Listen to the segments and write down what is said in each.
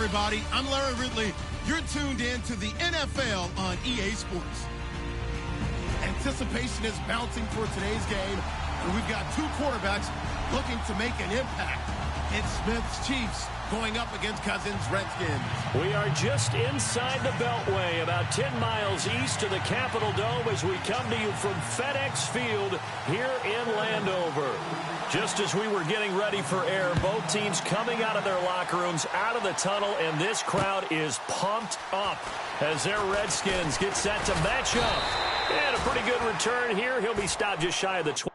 everybody. I'm Larry Ridley. You're tuned in to the NFL on EA Sports. Anticipation is mounting for today's game, and we've got two quarterbacks looking to make an impact. It's Smith's Chiefs going up against Cousins' Redskins. We are just inside the Beltway, about 10 miles east of the Capitol Dome as we come to you from FedEx Field here in Landover. Just as we were getting ready for air, both teams coming out of their locker rooms, out of the tunnel, and this crowd is pumped up as their Redskins get set to match up. And a pretty good return here. He'll be stopped just shy of the 20.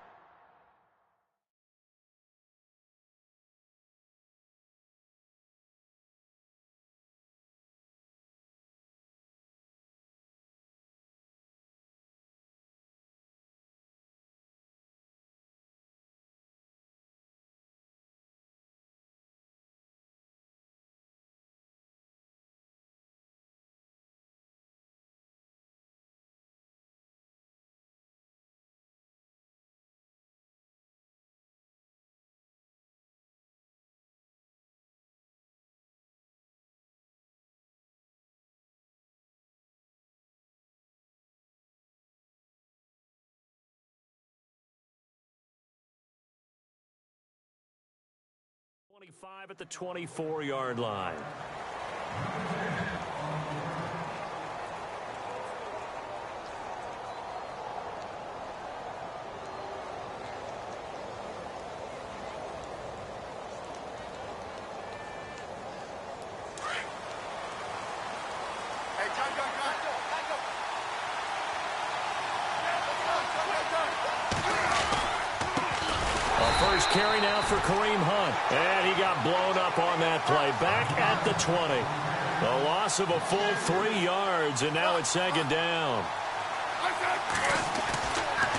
At the 24-yard line. First carry now for Kareem Hunt. And he got blown up on that play. Back at the 20. A loss of a full 3 yards, and now it's second down.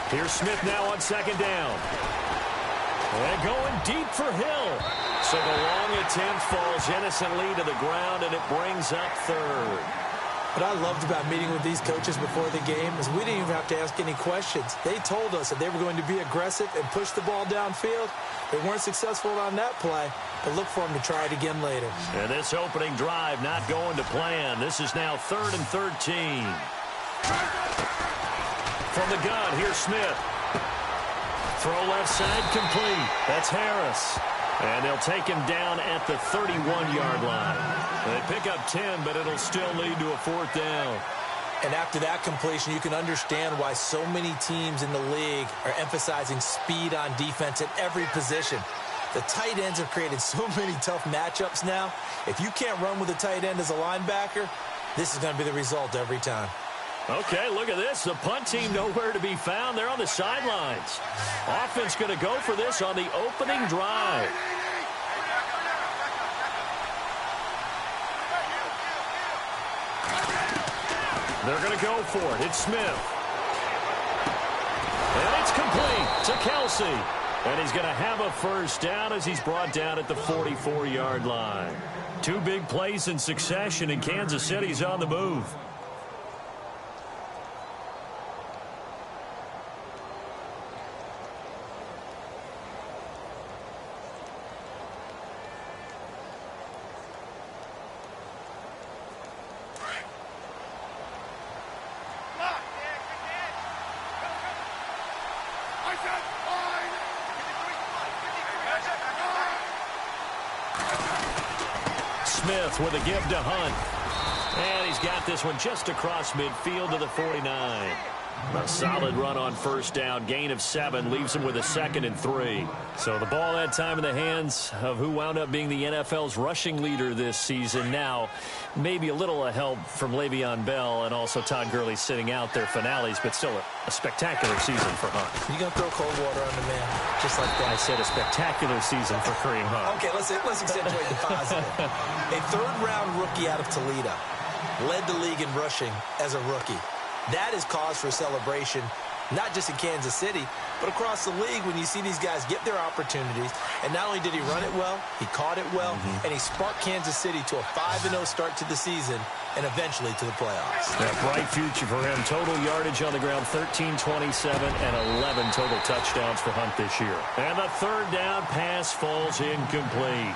Here's Smith now on second down. And going deep for Hill. So the long attempt falls innocently to the ground, and it brings up third. What I loved about meeting with these coaches before the game is we didn't even have to ask any questions. They told us that they were going to be aggressive and push the ball downfield. They weren't successful on that play, but look for them to try it again later. And this opening drive not going to plan. This is now 3rd and 13. From the gun, here's Smith. Throw left side complete. That's Harris. And they'll take him down at the 31-yard line. They pick up 10, but it'll still lead to a 4th down. And after that completion, you can understand why so many teams in the league are emphasizing speed on defense at every position. The tight ends have created so many tough matchups now. If you can't run with a tight end as a linebacker, this is going to be the result every time. Okay, look at this. The punt team nowhere to be found. They're on the sidelines. Offense going to go for this on the opening drive. They're going to go for it. It's Smith. And it's complete to Kelsey. And he's going to have a first down as he's brought down at the 44-yard line. 2 big plays in succession, and Kansas City's on the move. Smith with a give to Hunt. And he's got this one just across midfield to the 49. A solid run on first down. Gain of 7 leaves him with a 2nd and 3. So the ball that time in the hands of who wound up being the NFL's rushing leader this season. Now, maybe a little help from Le'Veon Bell and also Todd Gurley sitting out their finales, but still a spectacular season for Hunt. You're going to throw cold water on the man, just like that. I said a spectacular season for Kareem Hunt. Okay, let's accentuate the positive. A 3rd-round rookie out of Toledo led the league in rushing as a rookie. That is cause for celebration, not just in Kansas City, but across the league when you see these guys get their opportunities. And not only did he run it well, he caught it well, and he sparked Kansas City to a 5-0 start to the season and eventually to the playoffs. A bright future for him. Total yardage on the ground, 1327, and 11 total touchdowns for Hunt this year. And the 3rd down pass falls incomplete.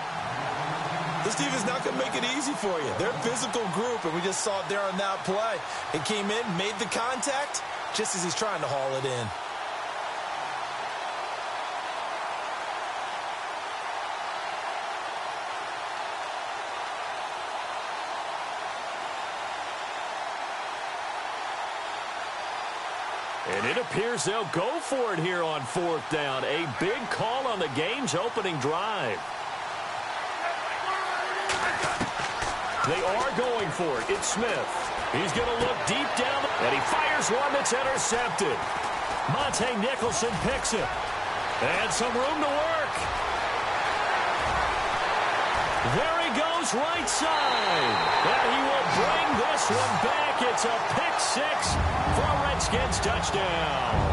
This team is not going to make it easy for you. They're a physical group, and we just saw it there on that play. It came in, made the contact, just as he's trying to haul it in. And it appears they'll go for it here on 4th down. A big call on the game's opening drive. They are going for it. It's Smith. He's going to look deep down, and he fires one that's intercepted. Monte Nicholson picks it. And some room to work. There he goes, right side. And he will bring this one back. It's a pick six for a Redskins touchdown.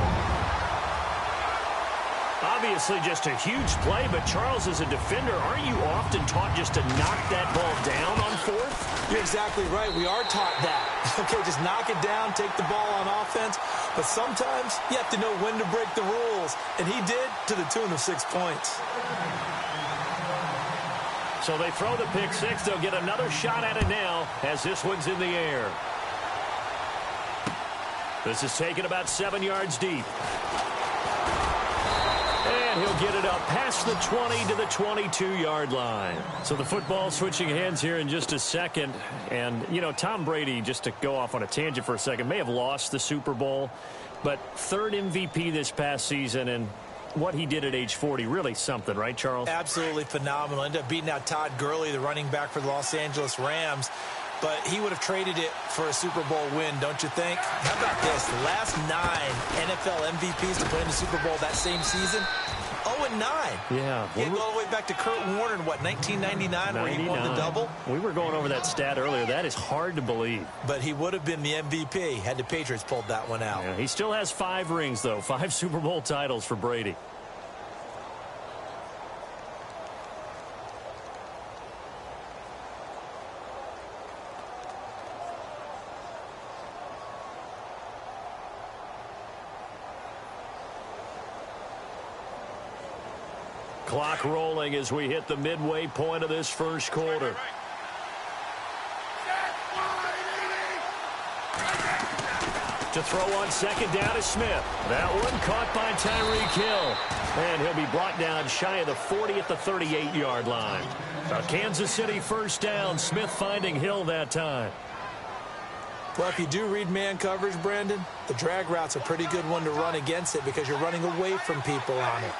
Obviously just a huge play, but Charles, as a defender, aren't you often taught just to knock that ball down on 4th? You're exactly right. We are taught that. Okay, just knock it down, take the ball on offense. But sometimes you have to know when to break the rules. And he did, to the tune of 6 points. So they throw the pick six. They'll get another shot at it now as this one's in the air. This is taken about 7 yards deep. And he'll get it up past the 20 to the 22-yard line. So the football switching hands here in just a second. And, you know, Tom Brady, just to go off on a tangent for a second, may have lost the Super Bowl, but 3rd MVP this past season, and what he did at age 40, really something, right, Charles? Absolutely phenomenal. Ended up beating out Todd Gurley, the running back for the Los Angeles Rams. But he would have traded it for a Super Bowl win, don't you think? How about this? The last 9 NFL MVPs to play in the Super Bowl that same season, 0-9. Yeah. He had to go all the way back to Kurt Warner in, what, 1999, where he won the double? We were going over that stat earlier. That is hard to believe. But he would have been the MVP had the Patriots pulled that one out. Yeah, he still has 5 rings, though. 5 Super Bowl titles for Brady. Clock rolling as we hit the midway point of this first quarter. To throw on 2nd down is Smith. That one caught by Tyreek Hill. And he'll be brought down shy of the 40 at the 38-yard line. A Kansas City 1st down. Smith finding Hill that time. Well, if you do read man coverage, Brandon, the drag route's a pretty good one to run against it because you're running away from people on it.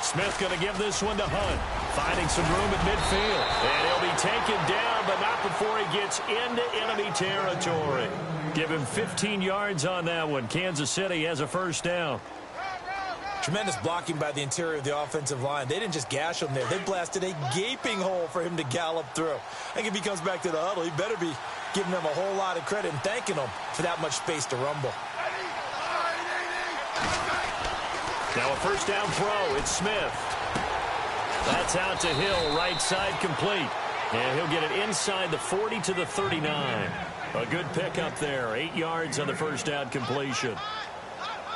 Smith going to give this one to Hunt. Finding some room at midfield. And he'll be taken down, but not before he gets into enemy territory. Give him 15 yards on that one. Kansas City has a 1st down. Tremendous blocking by the interior of the offensive line. They didn't just gash him there. They blasted a gaping hole for him to gallop through. I think if he comes back to the huddle, he better be giving them a whole lot of credit and thanking them for that much space to rumble. Now a 1st down throw. It's Smith. That's out to Hill, right side complete. And he'll get it inside the 40 to the 39. A good pickup there. 8 yards on the 1st down completion.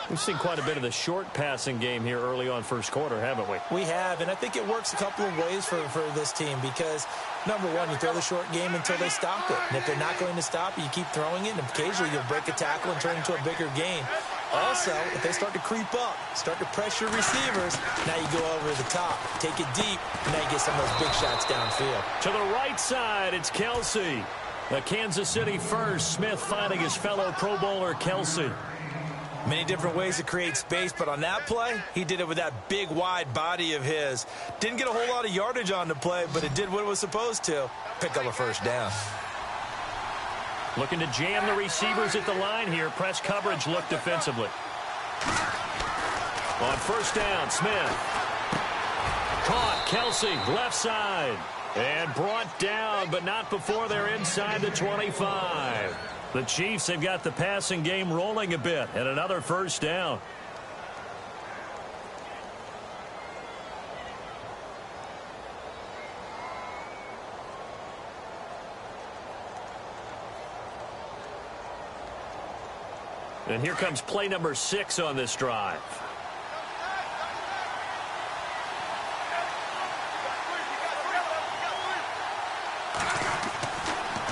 We've seen quite a bit of the short passing game here early on first quarter, haven't we? We have, and I think it works a couple of ways for this team because, number one, you throw the short game until they stop it. And if they're not going to stop it, you keep throwing it, and occasionally you'll break a tackle and turn into a bigger game. Also, if they start to creep up, start to pressure receivers, now you go over the top, take it deep, and now you get some of those big shots downfield. To the right side, it's Kelsey. The Kansas City 1st. Smith finding his fellow Pro Bowler Kelsey. Many different ways to create space, but on that play, he did it with that big, wide body of his. Didn't get a whole lot of yardage on the play, but it did what it was supposed to. Pick up a 1st down. Looking to jam the receivers at the line here. Press coverage look defensively. On 1st down, Smith. Caught, Kelsey, left side. And brought down, but not before they're inside the 25. The Chiefs have got the passing game rolling a bit, and another 1st down. And here comes play number 6 on this drive.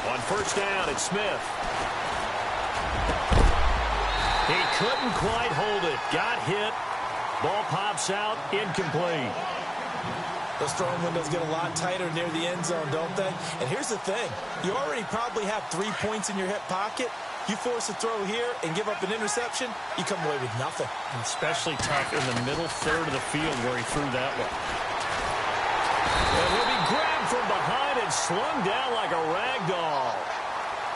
On first down, it's Smith. He couldn't quite hold it. Got hit. Ball pops out. Incomplete. Those throwing windows get a lot tighter near the end zone, don't they? And here's the thing. You already probably have 3 points in your hip pocket. You force a throw here and give up an interception, you come away with nothing. Especially tough in the middle third of the field where he threw that one. And he'll be grabbed from behind and slung down like a rag doll.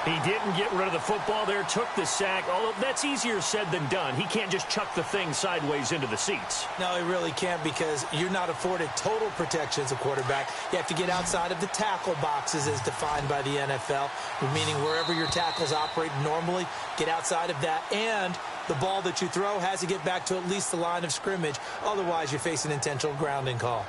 He didn't get rid of the football there, took the sack. Although that's easier said than done. He can't just chuck the thing sideways into the seats. No, he really can't because you're not afforded total protection as a quarterback. You have to get outside of the tackle boxes as defined by the NFL, meaning wherever your tackles operate normally, get outside of that. And the ball that you throw has to get back to at least the line of scrimmage. Otherwise, you face an intentional grounding call.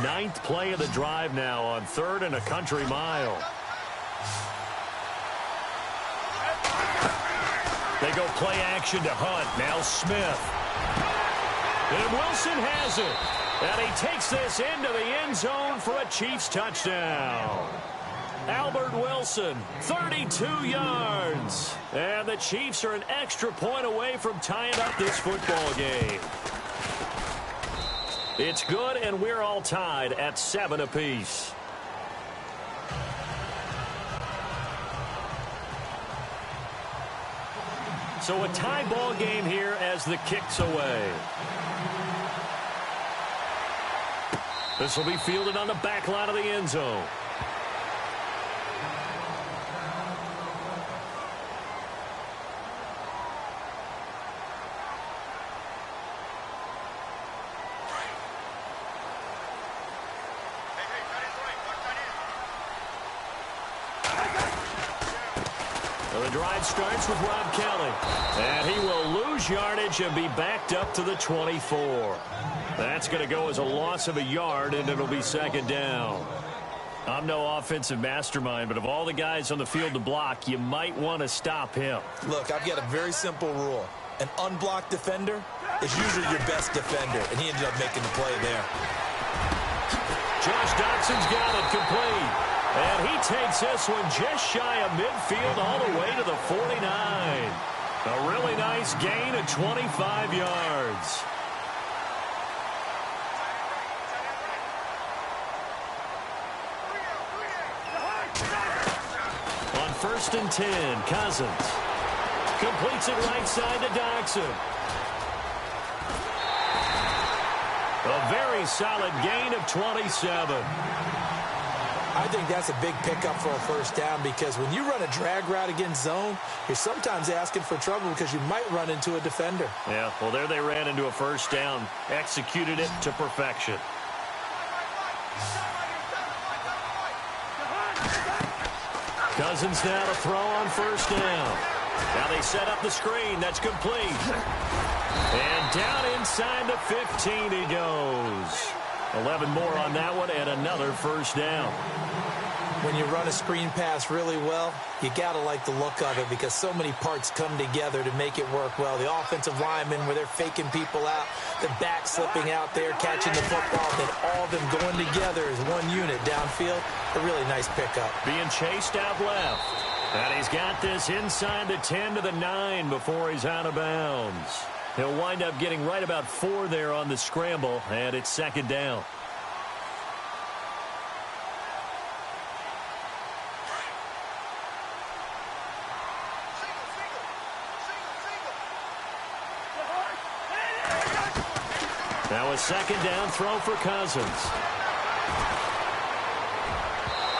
Ninth play of the drive now on 3rd and a country mile. They go play action to Hunt. Now Smith. And Wilson has it. And he takes this into the end zone for a Chiefs touchdown. Albert Wilson, 32 yards. And the Chiefs are an extra point away from tying up this football game. It's good, and we're all tied at 7 apiece. So a tie ball game here as the kick's away. This will be fielded on the back line of the end zone. The drive starts with Rob Kelly. And he will lose yardage and be backed up to the 24. That's going to go as a loss of a yard, and it'll be 2nd down. I'm no offensive mastermind, but of all the guys on the field to block, you might want to stop him. Look, I've got a very simple rule. An unblocked defender is usually your best defender, and he ended up making the play there. Josh Doxson's got it complete. And he takes this one just shy of midfield all the way to the 49. A really nice gain of 25 yards. On 1st and 10, Cousins completes it right side to Doxson. A very solid gain of 27. I think that's a big pickup for a 1st down because when you run a drag route against zone, you're sometimes asking for trouble because you might run into a defender. Yeah, well, there they ran into a 1st down, executed it to perfection. Cousins now to throw on 1st down. Now they set up the screen. That's complete. And down inside the 15 he goes. 11 more on that one and another 1st down. When you run a screen pass really well, you got to like the look of it because so many parts come together to make it work well. The offensive linemen where they're faking people out, the back slipping out there, catching the football, then all of them going together as one unit downfield. A really nice pickup. Being chased out left. And he's got this inside the 10 to the 9 before he's out of bounds. He'll wind up getting right about 4 there on the scramble, and it's 2nd down. Now a 2nd down throw for Cousins.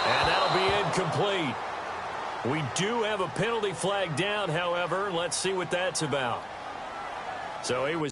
And that'll be incomplete. We do have a penalty flag down, however. Let's see what that's about. So he was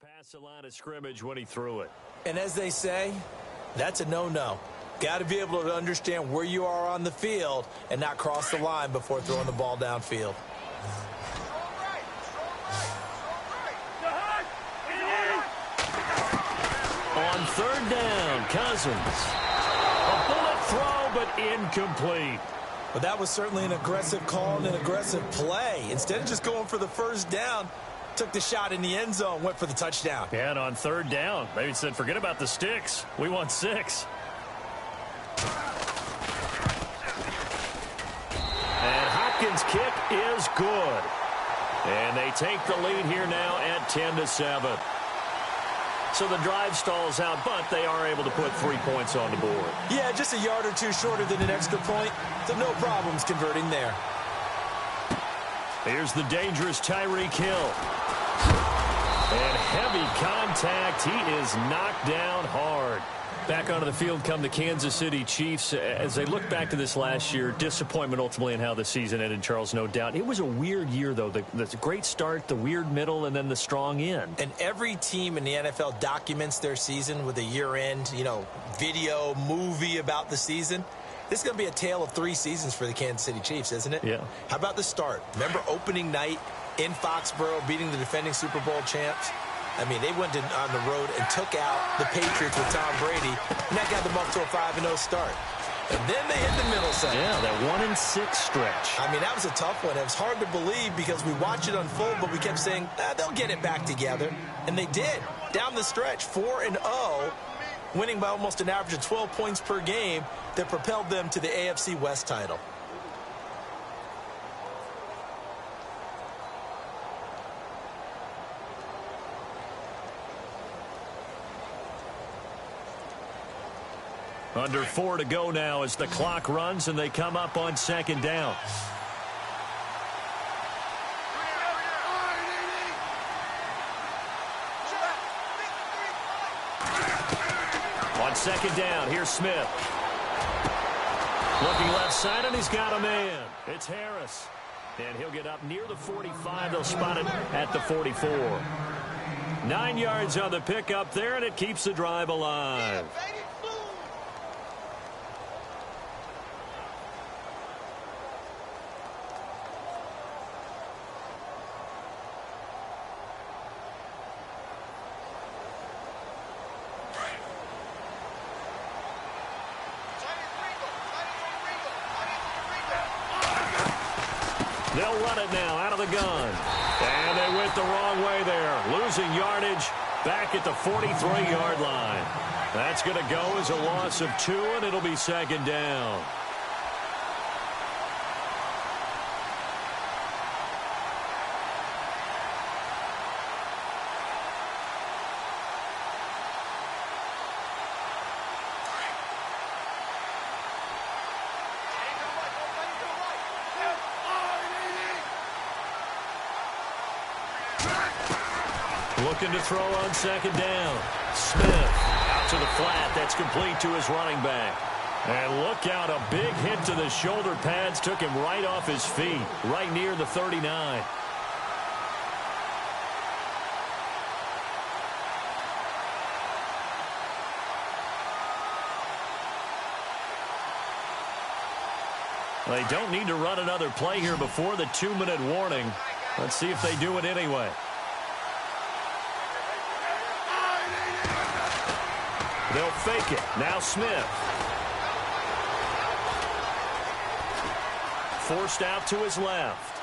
Past the line of scrimmage when he threw it. And as they say, that's a no-no. Got to be able to understand where you are on the field and not cross the line before throwing the ball downfield. On third down, Cousins. A bullet throw, but incomplete. But that was certainly an aggressive call and an aggressive play. Instead of just going for the first down, took the shot in the end zone, went for the touchdown. Yeah, and on third down, they said, forget about the sticks. We want 6. And Hopkins' kick is good. And they take the lead here now at 10-7. So the drive stalls out, but they are able to put 3 points on the board. Yeah, just a yard or two shorter than an extra point, so no problems converting there. Here's the dangerous Tyreek Hill. And heavy contact. He is knocked down hard. Back onto the field come the Kansas City Chiefs. As they look back to this last year, disappointment ultimately in how the season ended, Charles, no doubt. It was a weird year, though. The great start, the weird middle, and then the strong end. And every team in the NFL documents their season with a year-end, video, movie about the season. This is going to be a tale of 3 seasons for the Kansas City Chiefs, isn't it? Yeah. How about the start? Remember opening night in Foxborough, beating the defending Super Bowl champs? I mean, they went on the road and took out the Patriots with Tom Brady, and that got them up to a 5-0 start. And then they hit the middle section. Yeah, that 1-6 stretch. I mean, that was a tough one. It was hard to believe because we watched it unfold, but we kept saying, they'll get it back together. And they did. Down the stretch, 4-0, winning by almost an average of 12 points per game that propelled them to the AFC West title. Under 4 to go now as the clock runs and they come up on second down. On second down, here's Smith. Looking left side, and he's got a man. It's Harris. And he'll get up near the 45. They'll spot it at the 44. 9 yards on the pickup there, and it keeps the drive alive. They'll run it now out of the gun. And they went the wrong way there. Losing yardage back at the 43-yard line. That's going to go as a loss of 2, and it'll be second down. Looking to throw on second down. Smith out to the flat. That's complete to his running back. And look out, a big hit to the shoulder pads. Took him right off his feet, right near the 39. They don't need to run another play here before the 2-minute warning. Let's see if they do it anyway. They'll fake it. Now Smith. Forced out to his left.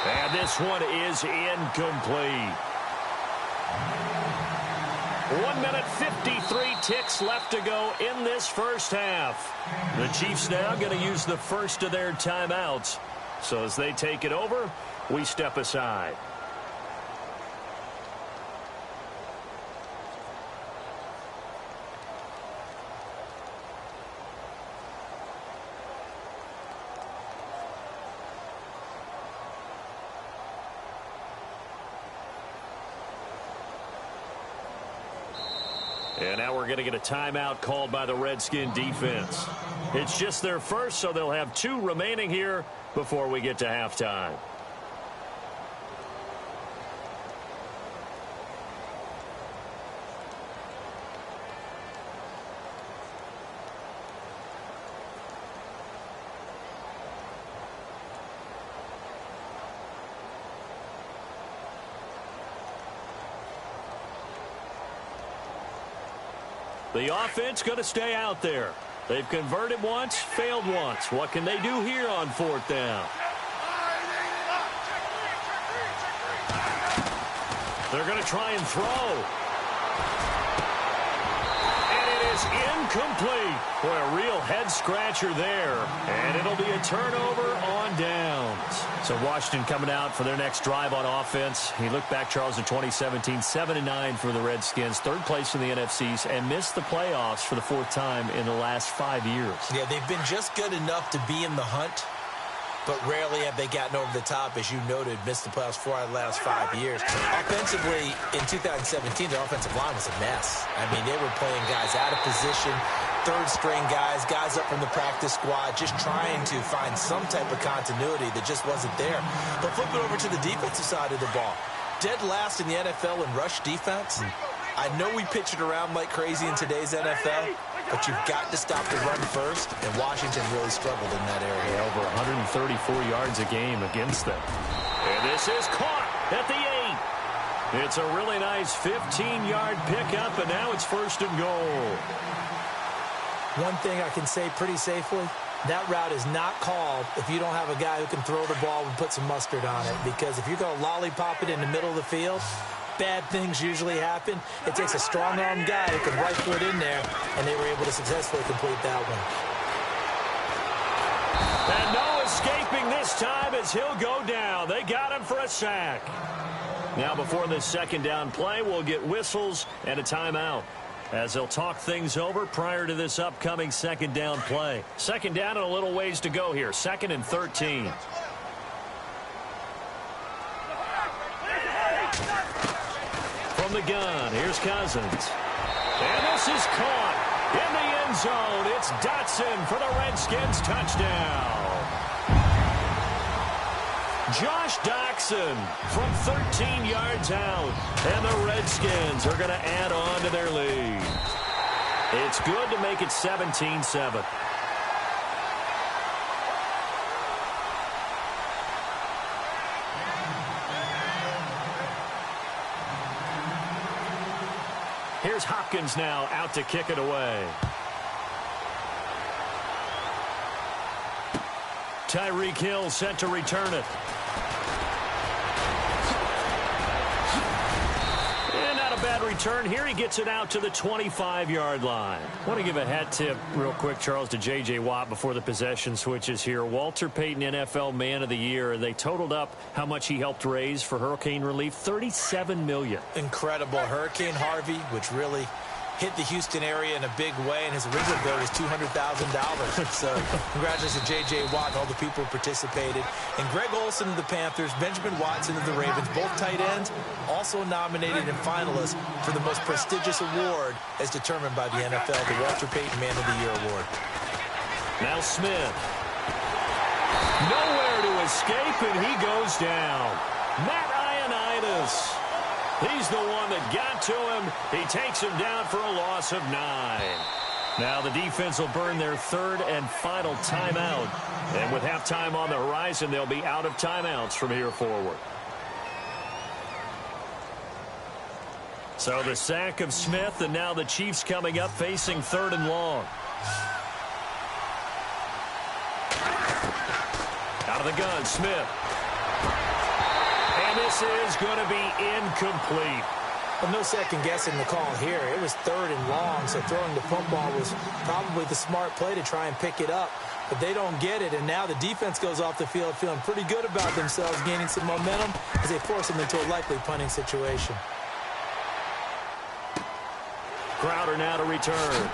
And this one is incomplete. 1 minute, 53 ticks left to go in this first half. The Chiefs now going to use the first of their timeouts. So as they take it over, we step aside. And now we're going to get a timeout called by the Redskin defense. It's just their first, so they'll have 2 remaining here before we get to halftime. The offense going to stay out there. They've converted once, failed once. What can they do here on 4th down? They're going to try and throw. And it is incomplete. Boy, a real head-scratcher there. And it'll be a turnover on downs. So Washington coming out for their next drive on offense. He looked back, Charles, in 2017, 7-9 for the Redskins, 3rd place in the NFCs, and missed the playoffs for the 4th time in the last 5 years. Yeah, they've been just good enough to be in the hunt, but rarely have they gotten over the top, as you noted, missed the playoffs 4 out of the last 5 years. Offensively, in 2017, their offensive line was a mess. I mean, they were playing guys out of position, third-string guys up from the practice squad, just trying to find some type of continuity that just wasn't there. But flip it over to the defensive side of the ball. Dead last in the NFL in rush defense. I know we pitch it around like crazy in today's NFL, but you've got to stop the run first, and Washington really struggled in that area. Yeah, over 134 yards a game against them. And this is caught at the 8. It's a really nice 15-yard pickup, and now it's 1st and goal. One thing I can say pretty safely, that route is not called if you don't have a guy who can throw the ball and put some mustard on it, because if you're going to lollipop it in the middle of the field, bad things usually happen. It takes a strong-arm guy who can rifle it in there, and they were able to successfully complete that one. And no escaping this time as he'll go down. They got him for a sack. Now before this 2nd down play, we'll get whistles and a timeout, as they'll talk things over prior to this upcoming 2nd down play. 2nd down and a little ways to go here. 2nd and 13. From the gun, here's Cousins. And this is caught in the end zone. It's Dotson for the Redskins touchdown. Josh Doctson from 13 yards out. And the Redskins are going to add on to their lead. It's good to make it 17-7. Here's Hopkins now out to kick it away. Tyreek Hill set to return it. And not a bad return here. He gets it out to the 25-yard line. I want to give a hat tip real quick, Charles, to J.J. Watt before the possession switches here. Walter Payton, NFL Man of the Year. They totaled up how much he helped raise for hurricane relief, $37 million. Incredible. Hurricane Harvey, which really hit the Houston area in a big way, and his original bill was $200,000. So congratulations to J.J. Watt and all the people who participated. And Greg Olsen of the Panthers, Benjamin Watson of the Ravens, both tight ends, also nominated and finalists for the most prestigious award as determined by the NFL, the Walter Payton Man of the Year Award. Now Smith. Nowhere to escape, and he goes down. Matt Ioannidis. He's the one that got to him. He takes him down for a loss of 9. Now the defense will burn their 3rd and final timeout. And with halftime on the horizon, they'll be out of timeouts from here forward. So the sack of Smith, and now the Chiefs coming up facing 3rd and long. Out of the gun, Smith. And this is going to be incomplete. Well, no second guessing the call here. It was 3rd and long, so throwing the football was probably the smart play to try and pick it up. But they don't get it, and now the defense goes off the field feeling pretty good about themselves, gaining some momentum as they force them into a likely punting situation. Crowder now to return.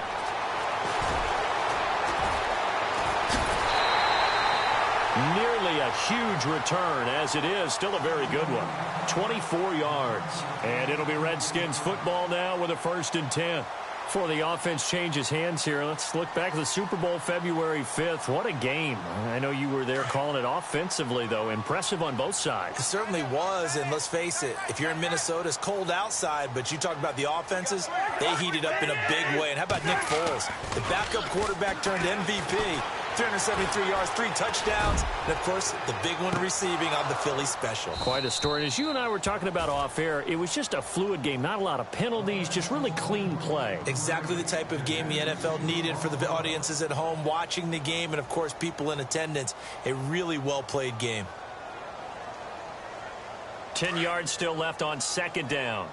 Nearly a huge return, as it is still a very good one. 24 yards. And it'll be Redskins football now with a 1st and 10. Before the offense changes hands here, let's look back at the Super Bowl February 5th. What a game. I know you were there calling it offensively, though. Impressive on both sides. It certainly was, and let's face it, if you're in Minnesota, it's cold outside, but you talk about the offenses, they heated up in a big way. And how about Nick Foles, the backup quarterback turned MVP, 373 yards, 3 touchdowns, and, of course, the big one receiving on the Philly special. Quite a story. As you and I were talking about off air, it was just a fluid game. Not a lot of penalties, just really clean play. Exactly the type of game the NFL needed for the audiences at home watching the game and, of course, people in attendance. A really well-played game. 10 yards still left on second down.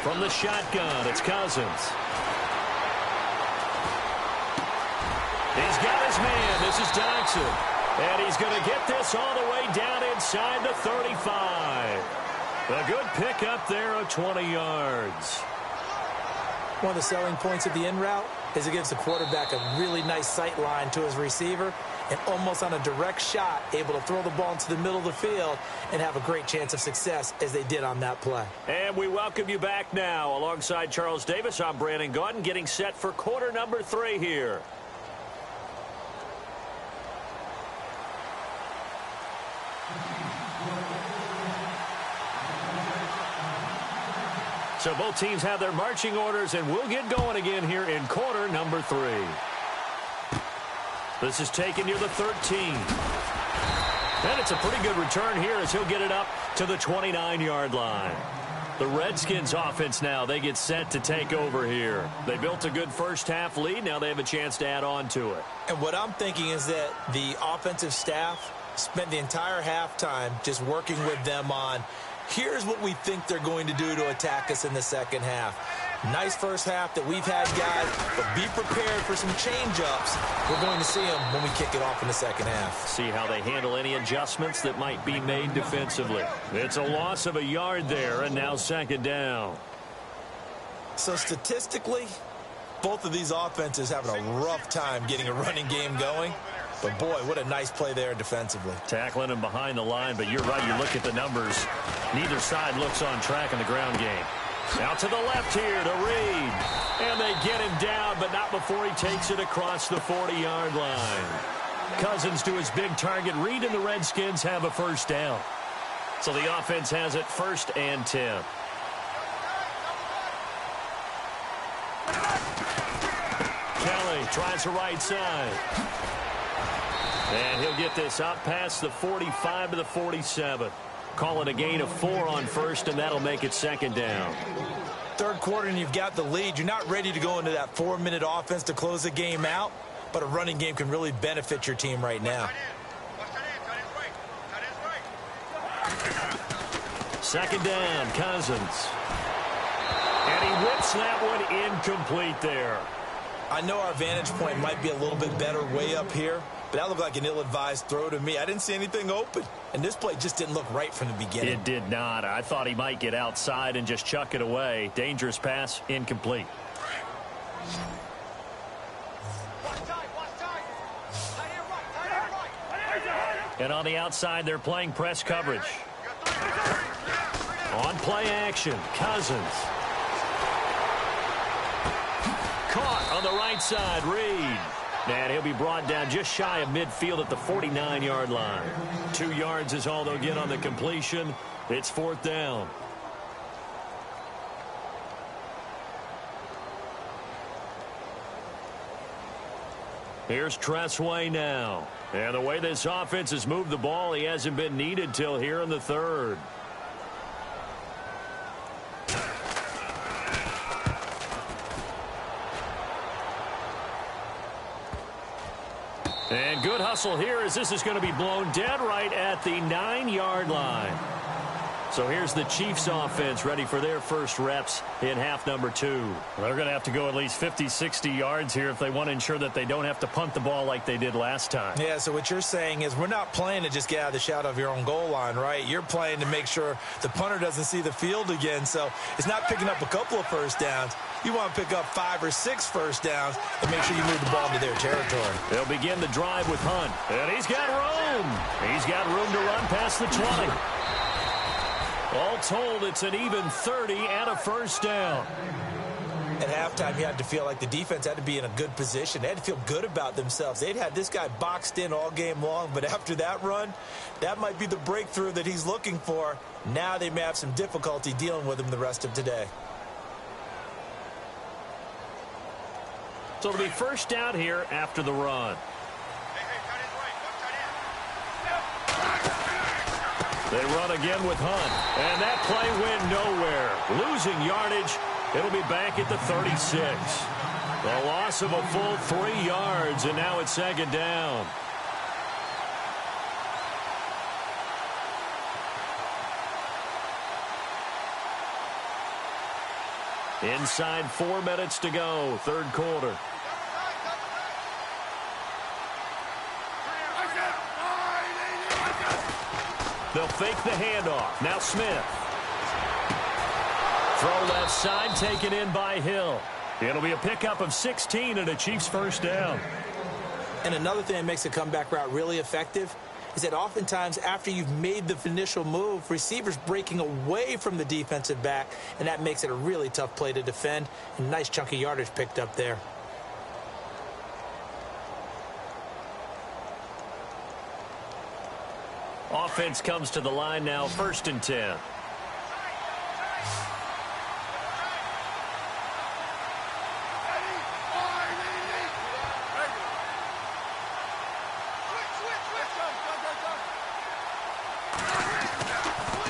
From the shotgun, it's Cousins. He's got his man. This is Dodson. And he's going to get this all the way down inside the 35. A good pickup there of 20 yards. One of the selling points of the in route is it gives the quarterback a really nice sight line to his receiver and almost on a direct shot able to throw the ball into the middle of the field and have a great chance of success as they did on that play. And we welcome you back now. Alongside Charles Davis, I'm Brandon Gaudin getting set for quarter number 3 here. So both teams have their marching orders, and we'll get going again here in quarter number 3. This is taken near the 13. And it's a pretty good return here as he'll get it up to the 29-yard line. The Redskins offense now, they get set to take over here. They built a good first-half lead. Now they have a chance to add on to it. And what I'm thinking is that the offensive staff spent the entire halftime just working with them on, here's what we think they're going to do to attack us in the second half. Nice first half that we've had, guys, but be prepared for some change-ups. We're going to see them when we kick it off in the second half. See how they handle any adjustments that might be made defensively. It's a loss of a yard there, and now second down. So statistically, both of these offenses having a rough time getting a running game going. But, boy, what a nice play there defensively. Tackling him behind the line, but you're right. You look at the numbers. Neither side looks on track in the ground game. Out to the left here to Reed. And they get him down, but not before he takes it across the 40-yard line. Cousins to his big target. Reed and the Redskins have a first down. So the offense has it 1st and 10. Kelly tries the right side. And he'll get this up past the 45 to the 47. Call it a gain of 4 on first, and that'll make it second down. Third quarter, and you've got the lead. You're not ready to go into that 4-minute offense to close the game out, but a running game can really benefit your team right now. Second down, Cousins. And he whips that one incomplete there. I know our vantage point might be a little bit better way up here, but that looked like an ill-advised throw to me. I didn't see anything open, and this play just didn't look right from the beginning. It did not. I thought he might get outside and just chuck it away. Dangerous pass, incomplete. And on the outside, they're playing press coverage. On play action, Cousins. Caught on the right side, Reed. And he'll be brought down just shy of midfield at the 49-yard line. 2 yards is all they'll get on the completion. It's 4th down. Here's Tressway now. And the way this offense has moved the ball, he hasn't been needed till here in the 3rd. And good hustle here as this is going to be blown dead right at the 9-yard line. So here's the Chiefs offense ready for their first reps in half number 2. They're going to have to go at least 50, 60 yards here if they want to ensure that they don't have to punt the ball like they did last time. Yeah, so what you're saying is we're not playing to just get out of the shadow of your own goal line, right? You're playing to make sure the punter doesn't see the field again. So it's not picking up a couple of first downs. You want to pick up 5 or 6 first downs and make sure you move the ball into their territory. They'll begin the drive with Hunt. And he's got room. He's got room to run past the 20. All told, it's an even 30 and a first down. At halftime, you had to feel like the defense had to be in a good position. They had to feel good about themselves. They'd had this guy boxed in all game long, but after that run, that might be the breakthrough that he's looking for. Now they may have some difficulty dealing with him the rest of today. So it'll be first down here after the run. They run again with Hunt. And that play went nowhere. Losing yardage. It'll be back at the 36. The loss of a full 3 yards, and now it's second down. Inside 4 minutes to go, third quarter. They'll fake the handoff. Now Smith. Throw left side, taken in by Hill. It'll be a pickup of 16 and a Chiefs first down. And another thing that makes a comeback route really effective is that oftentimes after you've made the initial move, receivers breaking away from the defensive back, and that makes it a really tough play to defend. And nice chunk of yardage picked up there. Offense comes to the line now, 1st and 10.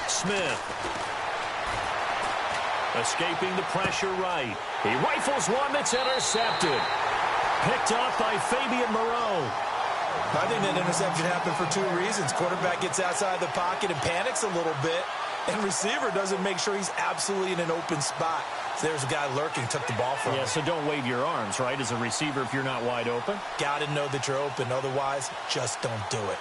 Smith. Escaping the pressure right. He rifles one that's intercepted. Picked off by Fabian Moreau. I think that interception happened for 2 reasons. Quarterback gets outside the pocket and panics a little bit, and receiver doesn't make sure he's absolutely in an open spot. So there's a guy lurking, took the ball from him. Yeah, so don't wave your arms, right, as a receiver if you're not wide open. Got to know that you're open. Otherwise, just don't do it.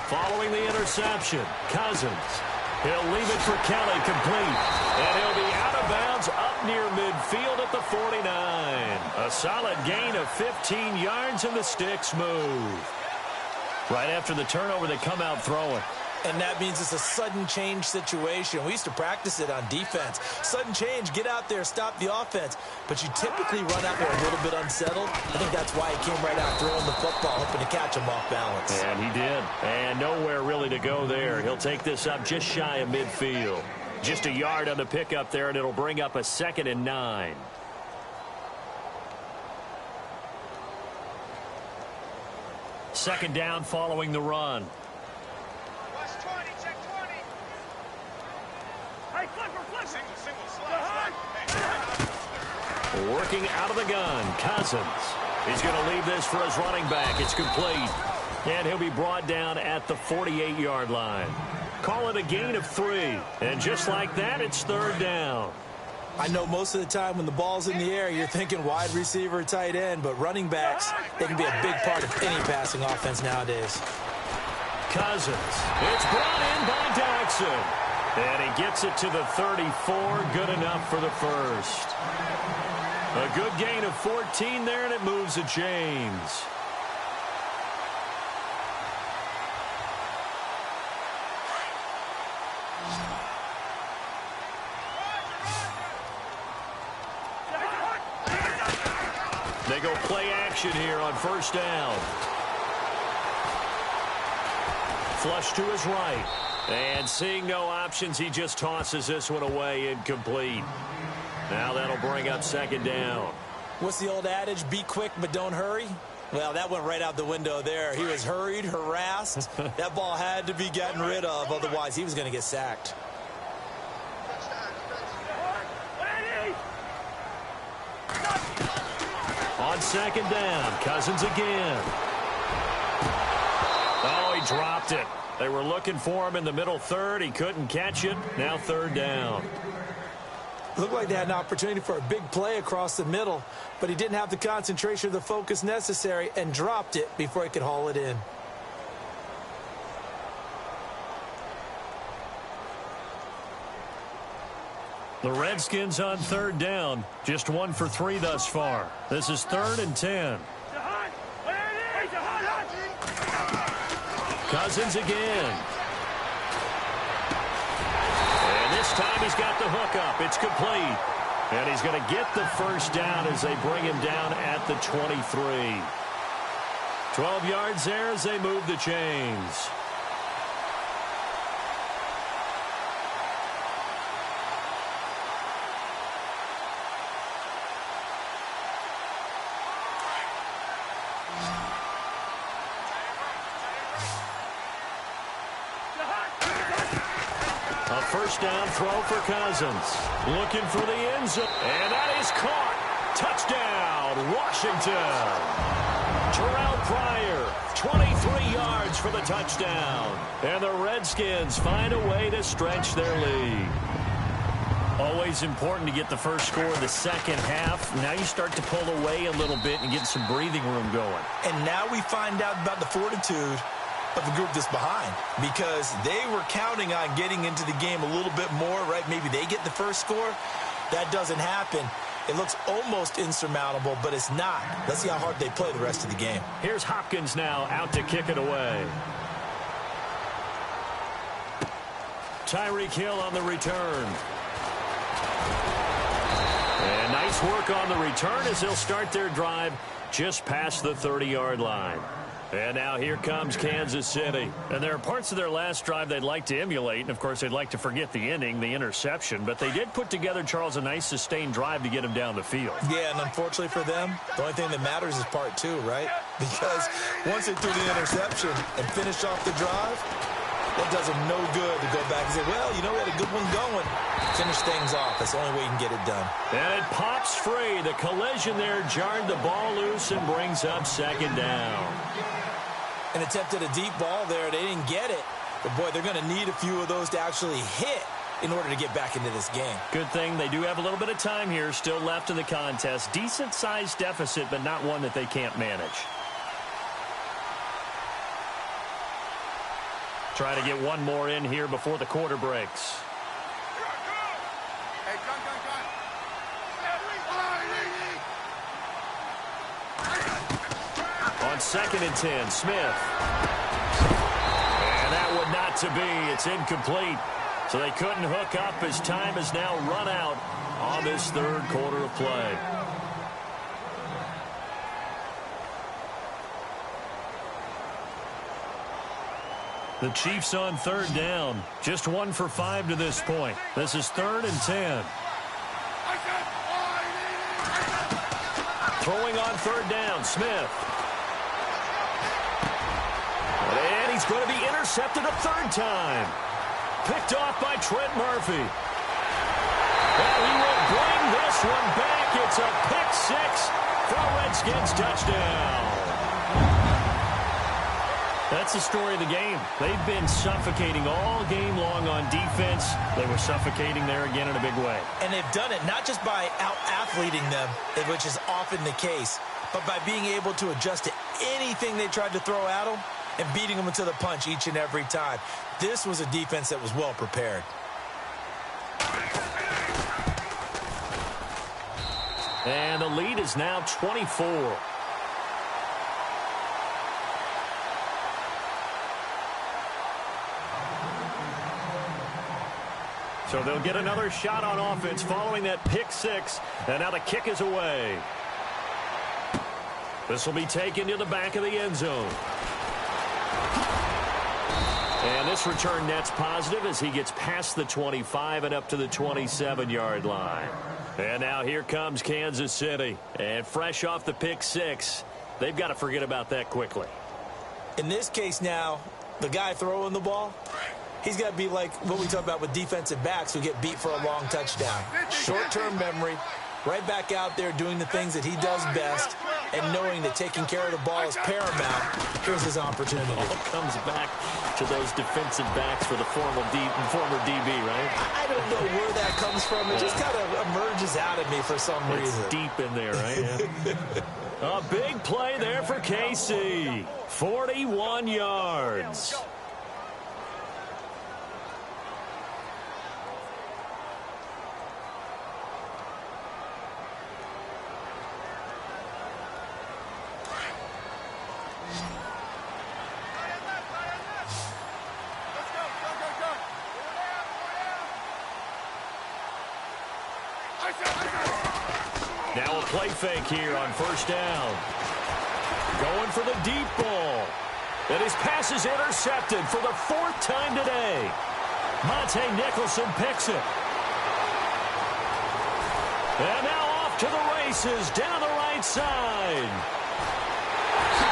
Following the interception, Cousins. He'll leave it for Kelly, complete. And he'll be out of bounds up near midfield at the 49. A solid gain of 15 yards, and the sticks move. Right after the turnover, they come out throwing. And that means it's a sudden change situation. We used to practice it on defense. Sudden change, get out there, stop the offense. But you typically run out there a little bit unsettled. I think that's why he came right out throwing the football, hoping to catch him off balance. And he did. And nowhere really to go there. He'll take this up just shy of midfield. Just a yard on the pickup there, and it'll bring up a 2nd and 9. Second down following the run. Working out of the gun, Cousins. He's going to leave this for his running back. It's complete. And he'll be brought down at the 48-yard line. Call it a gain of 3. And just like that, it's third down. I know most of the time when the ball's in the air, you're thinking wide receiver, tight end, but running backs, they can be a big part of any passing offense nowadays. Cousins. It's brought in by Jackson. And he gets it to the 34. Good enough for the first. A good gain of 14 there, and it moves the chains. They go play action here on first down. Flush to his right. And seeing no options, he just tosses this one away, incomplete. Now that'll bring up second down. What's the old adage? Be quick, but don't hurry. Well, that went right out the window there. He was hurried, harassed. That ball had to be gotten rid of. Otherwise, he was going to get sacked. On second down, Cousins again. Oh, he dropped it. They were looking for him in the middle third. He couldn't catch it. Now third down. Looked like they had an opportunity for a big play across the middle, but he didn't have the concentration or the focus necessary and dropped it before he could haul it in. The Redskins on third down. Just 1 for 3 thus far. This is 3rd and 10. Cousins again. And this time he's got the hook up. It's complete. And he's going to get the first down as they bring him down at the 23. 12 yards there as they move the chains. A first down throw for Cousins. Looking for the end zone. And that is caught. Touchdown, Washington. Terrell Pryor, 23 yards for the touchdown. And the Redskins find a way to stretch their lead. Always important to get the first score of the second half. Now you start to pull away a little bit and get some breathing room going. And now we find out about the fortitude of the group that's behind, because they were counting on getting into the game a little bit more, right? Maybe they get the first score. That doesn't happen. It looks almost insurmountable, but it's not. Let's see how hard they play the rest of the game. Here's Hopkins now out to kick it away. Tyreek Hill on the return. And nice work on the return as they'll start their drive just past the 30-yard line. And now here comes Kansas City. And there are parts of their last drive they'd like to emulate. And, of course, they'd like to forget the inning, the interception. But they did put together, Charles, a nice sustained drive to get them down the field. Yeah, and unfortunately for them, the only thing that matters is part two, right? Because once they threw the interception and finished off the drive, that does them no good to go back and say, well, you know, we had a good one going. Finish things off. That's the only way you can get it done. And it pops free. The collision there jarred the ball loose and brings up second down. And attempted a deep ball there. They didn't get it. But, boy, they're going to need a few of those to actually hit in order to get back into this game. Good thing they do have a little bit of time here still left in the contest. Decent-sized deficit, but not one that they can't manage. Try to get one more in here before the quarter breaks. On 2nd and 10, Smith. And that would not to be. It's incomplete. So they couldn't hook up as time has now run out on this third quarter of play. The Chiefs on third down. Just 1 for 5 to this point. This is 3rd and 10. Throwing on third down, Smith. And he's going to be intercepted a third time. Picked off by Trent Murphy. Well, he will bring this one back. It's a pick six for a Redskins touchdown. That's the story of the game. They've been suffocating all game long on defense. They were suffocating there again in a big way. And they've done it not just by out-athleting them, which is often the case, but by being able to adjust to anything they tried to throw at them and beating them into the punch each and every time. This was a defense that was well prepared. And the lead is now 24. So they'll get another shot on offense following that pick six. And now the kick is away. This will be taken to the back of the end zone. And this return net's positive as he gets past the 25 and up to the 27-yard line. And now here comes Kansas City. And fresh off the pick six, they've got to forget about that quickly. In this case now, the guy throwing the ball, he's got to be like what we talk about with defensive backs who get beat for a long touchdown. Short-term memory, right back out there doing the things that he does best, and knowing that taking care of the ball is paramount. Here's his opportunity. All comes back to those defensive backs for the former DB, right? I don't know where that comes from. It just kind of emerges out of me for some reason. It's deep in there, right? Yeah. A big play there for KC. 41 yards. Now a play fake here on first down. Going for the deep ball. And his pass is intercepted for the 4th time today. Monte Nicholson picks it. And now off to the races down the right side.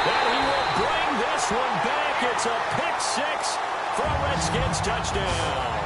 And he will bring this one back. It's a pick 6 for a Redskins touchdown.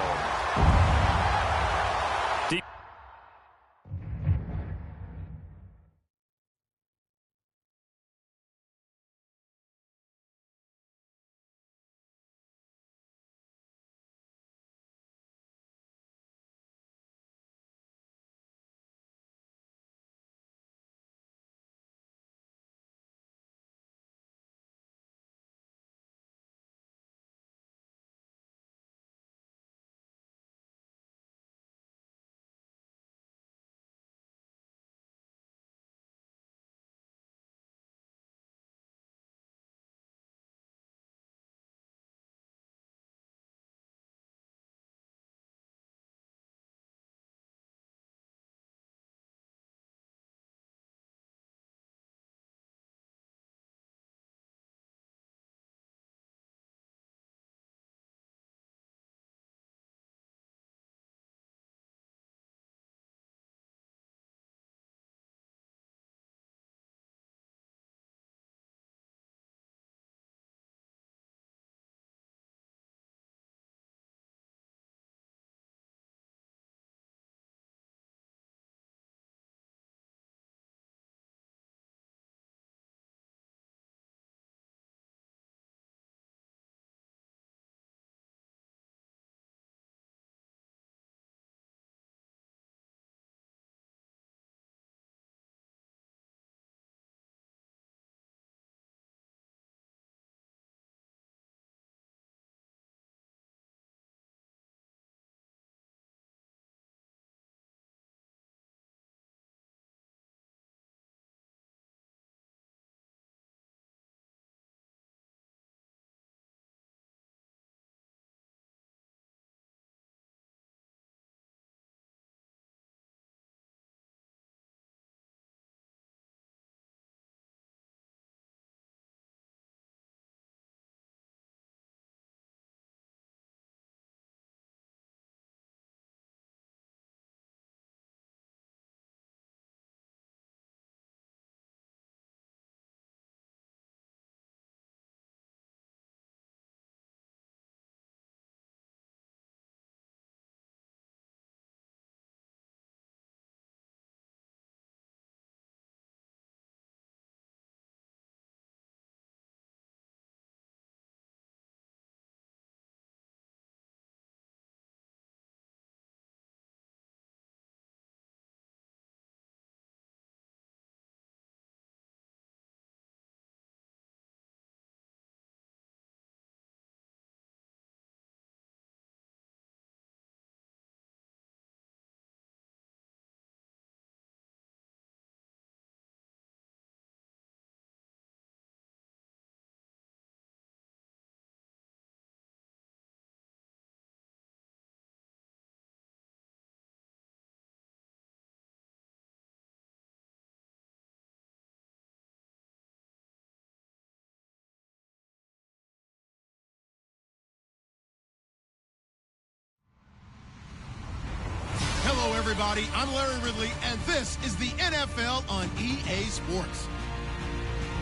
Hello, everybody. I'm Larry Ridley, and this is the NFL on EA Sports.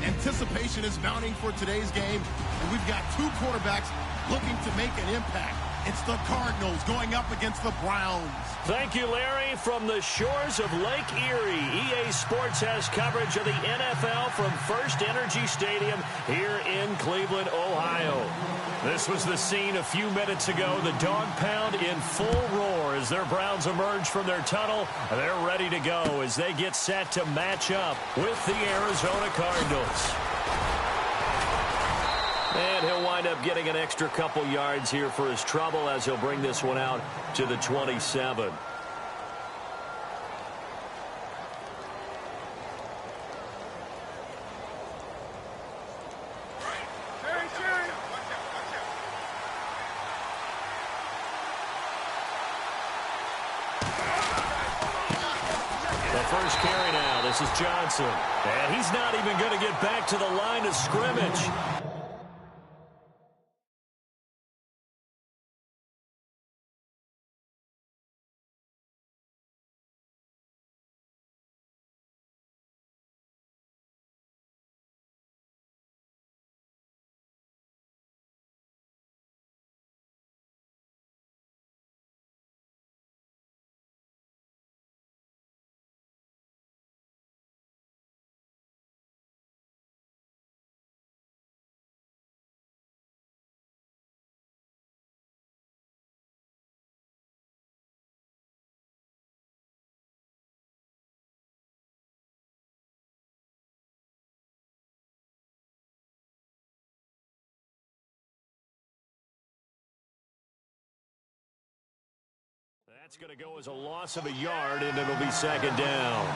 Anticipation is mounting for today's game, and we've got 2 quarterbacks looking to make an impact. It's the Cardinals going up against the Browns. Thank you, Larry. From the shores of Lake Erie, EA Sports has coverage of the NFL from First Energy Stadium here in Cleveland, Ohio. This was the scene a few minutes ago. The dog pound in full roar as their Browns emerge from their tunnel. They're ready to go as they get set to match up with the Arizona Cardinals. And he'll wind up getting an extra couple yards here for his trouble as he'll bring this one out to the 27. The first carry now, the versus Johnson. And he's not even going to get back to the line of scrimmage. That's going to go as a loss of a yard, and it'll be second down.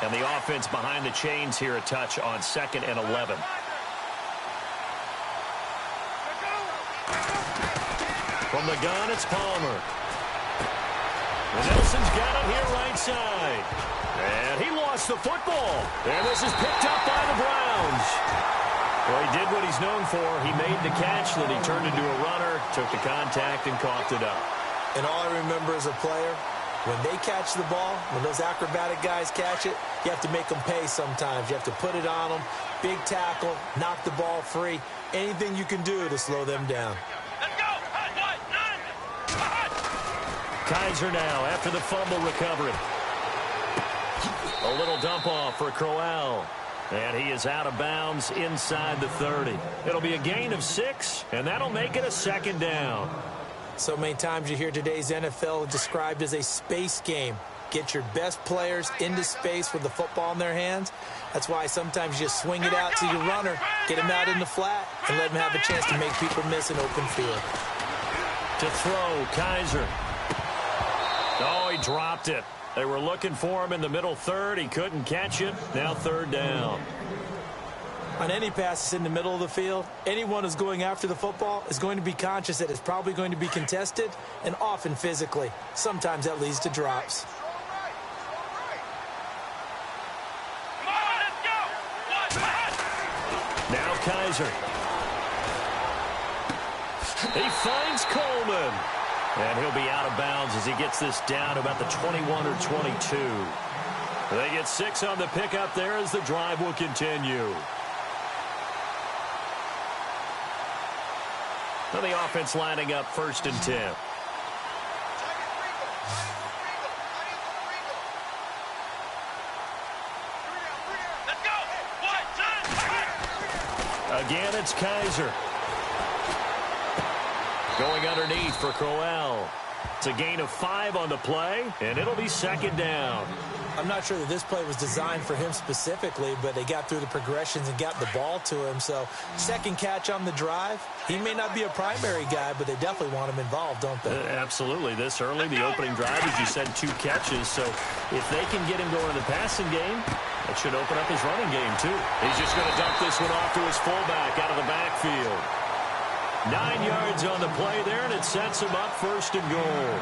And the offense behind the chains here a touch on 2nd and 11. From the gun, it's Palmer. Nelson's got it here right side. And he lost the football. And this is picked up by the Browns. Well, he did what he's known for. He made the catch, then he turned into a runner, took the contact, and coughed it up. And all I remember as a player, when they catch the ball, when those acrobatic guys catch it, you have to make them pay sometimes. You have to put it on them, big tackle, knock the ball free, anything you can do to slow them down. Let's go! Kaiser now after the fumble recovery. A little dump off for Crowell. And he is out of bounds inside the 30. It'll be a gain of 6, and that'll make it a second down. So many times you hear today's NFL described as a space game. Get your best players into space with the football in their hands. That's why sometimes you just swing it out to your runner, get him out in the flat, and let him have a chance to make people miss an open field. To throw, Kaiser. Oh, he dropped it. They were looking for him in the middle third. He couldn't catch it. Now third down. On any passes in the middle of the field, anyone who's going after the football is going to be conscious that it's probably going to be contested, and often physically. Sometimes that leads to drops. Now Kaiser. He finds Coleman. And he'll be out of bounds as he gets this down about the 21 or 22. They get 6 on the pickup there as the drive will continue. Now the offense lining up 1st and 10. Again, it's Kaiser. Going underneath for Crowell. It's a gain of 5 on the play, and it'll be second down. I'm not sure that this play was designed for him specifically, but they got through the progressions and got the ball to him. So second catch on the drive. He may not be a primary guy, but they definitely want him involved, don't they? Absolutely. This early, the opening drive, as you said, 2 catches. So if they can get him going in the passing game, that should open up his running game, too. He's just going to dump this one off to his fullback out of the backfield. 9 yards on the play there, and it sets him up 1st and goal.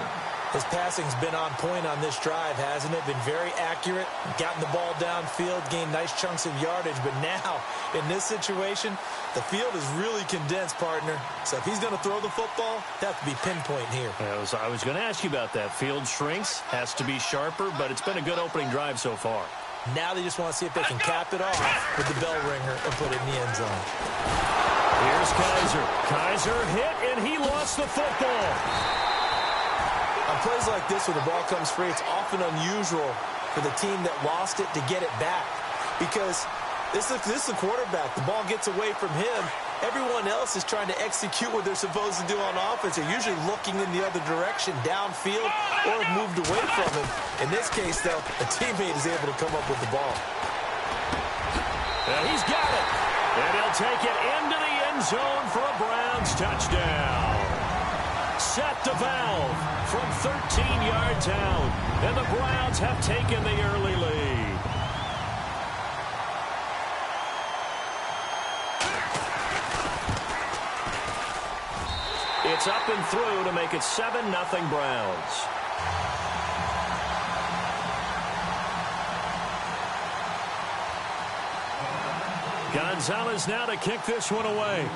His passing's been on point on this drive, hasn't it? Been very accurate, gotten the ball downfield, gained nice chunks of yardage. But now, in this situation, the field is really condensed, partner. So if he's going to throw the football, that has to be pinpoint here. I was going to ask you about that. Field shrinks, has to be sharper, but it's been a good opening drive so far. Now they just want to see if they can cap it off with the bell ringer and put it in the end zone. Here's Kaiser. Kaiser hit, and he lost the football. On plays like this, where the ball comes free, it's often unusual for the team that lost it to get it back. Because this is the quarterback. The ball gets away from him. Everyone else is trying to execute what they're supposed to do on offense. They're usually looking in the other direction, downfield, or have moved away from him. In this case, though, a teammate is able to come up with the ball. And he's got it. And he'll take it into the end zone for a Browns touchdown. Set the valve from 13 yards out. And the Browns have taken the early lead. It's up and through to make it 7-0 Browns. Gonzalez now to kick this one away.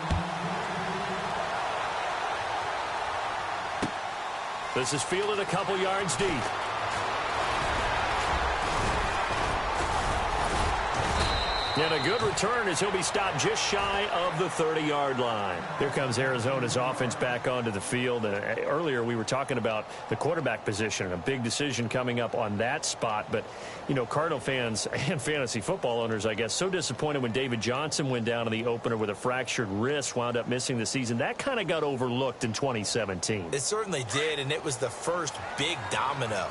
This is fielded a couple yards deep. And a good return as he'll be stopped just shy of the 30-yard line. Here comes Arizona's offense back onto the field. Earlier we were talking about the quarterback position and a big decision coming up on that spot. But, you know, Cardinal fans and fantasy football owners, I guess, so disappointed when David Johnson went down in the opener with a fractured wrist, wound up missing the season. That kind of got overlooked in 2017. It certainly did, and it was the first big domino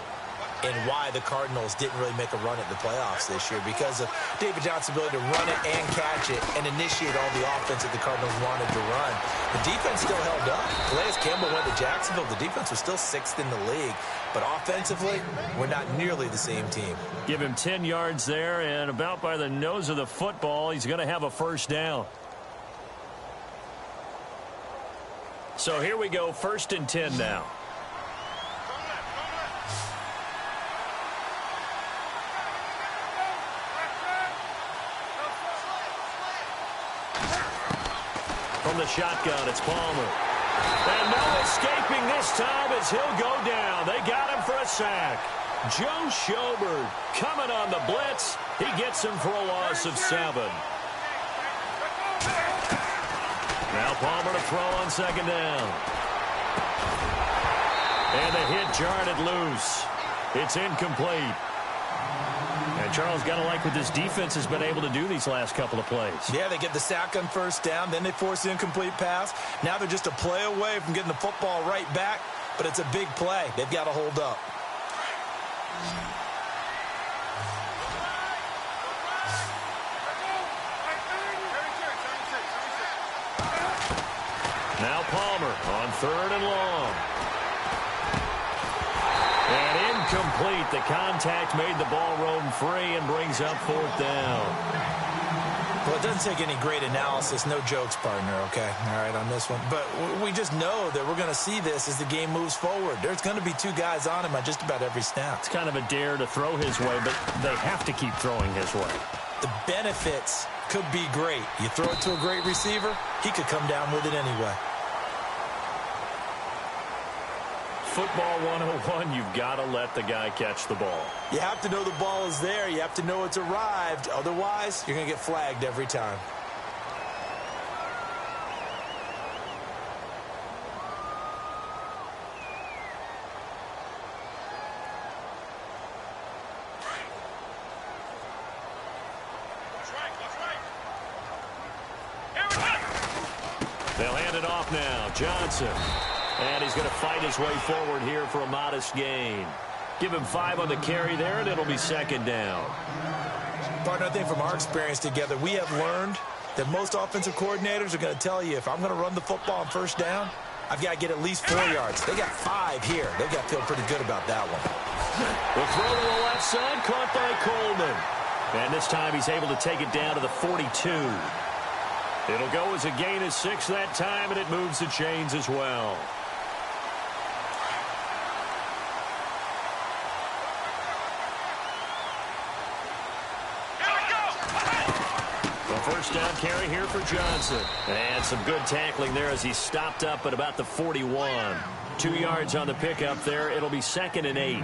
and why the Cardinals didn't really make a run at the playoffs this year, because of David Johnson's ability to run it and catch it and initiate all the offense that the Cardinals wanted to run. The defense still held up. Calais Campbell went to Jacksonville. The defense was still 6th in the league. But offensively, we're not nearly the same team. Give him 10 yards there, and about by the nose of the football, he's going to have a first down. So here we go, 1st and 10 now. From the shotgun, it's Palmer. And no escaping this time as he'll go down. They got him for a sack. Joe Schobert coming on the blitz. He gets him for a loss of 7. Now Palmer to throw on 2nd down. And the hit jarred it loose. It's incomplete. And Charles, got to like what this defense has been able to do these last couple of plays. Yeah, they get the sack on 1st down, then they force the incomplete pass. Now they're just a play away from getting the football right back, but it's a big play. They've got to hold up. Now Palmer on 3rd and long. And incomplete. The contact made the ball roam free and brings up 4th down. Well, it doesn't take any great analysis. No jokes, partner, okay? All right, on this one. But we just know that we're going to see this as the game moves forward. There's going to be 2 guys on him on just about every snap. It's kind of a dare to throw his way, but they have to keep throwing his way. The benefits could be great. You throw it to a great receiver, he could come down with it anyway. Football 101, you've got to let the guy catch the ball. You have to know the ball is there. You have to know it's arrived. Otherwise, you're going to get flagged every time. They'll hand it off now. Johnson. And he's going to fight his way forward here for a modest gain. Give him 5 on the carry there, and it'll be 2nd down. Partner, I think from our experience together, we have learned that most offensive coordinators are going to tell you, if I'm going to run the football on 1st down, I've got to get at least 4 yards. They got 5 here. They've got to feel pretty good about that one. The throw to the left side, caught by Coleman. And this time he's able to take it down to the 42. It'll go as a gain of 6 that time, and it moves the chains as well. First down carry here for Johnson. And some good tackling there as he stopped up at about the 41. 2 yards on the pickup there. It'll be 2nd and 8.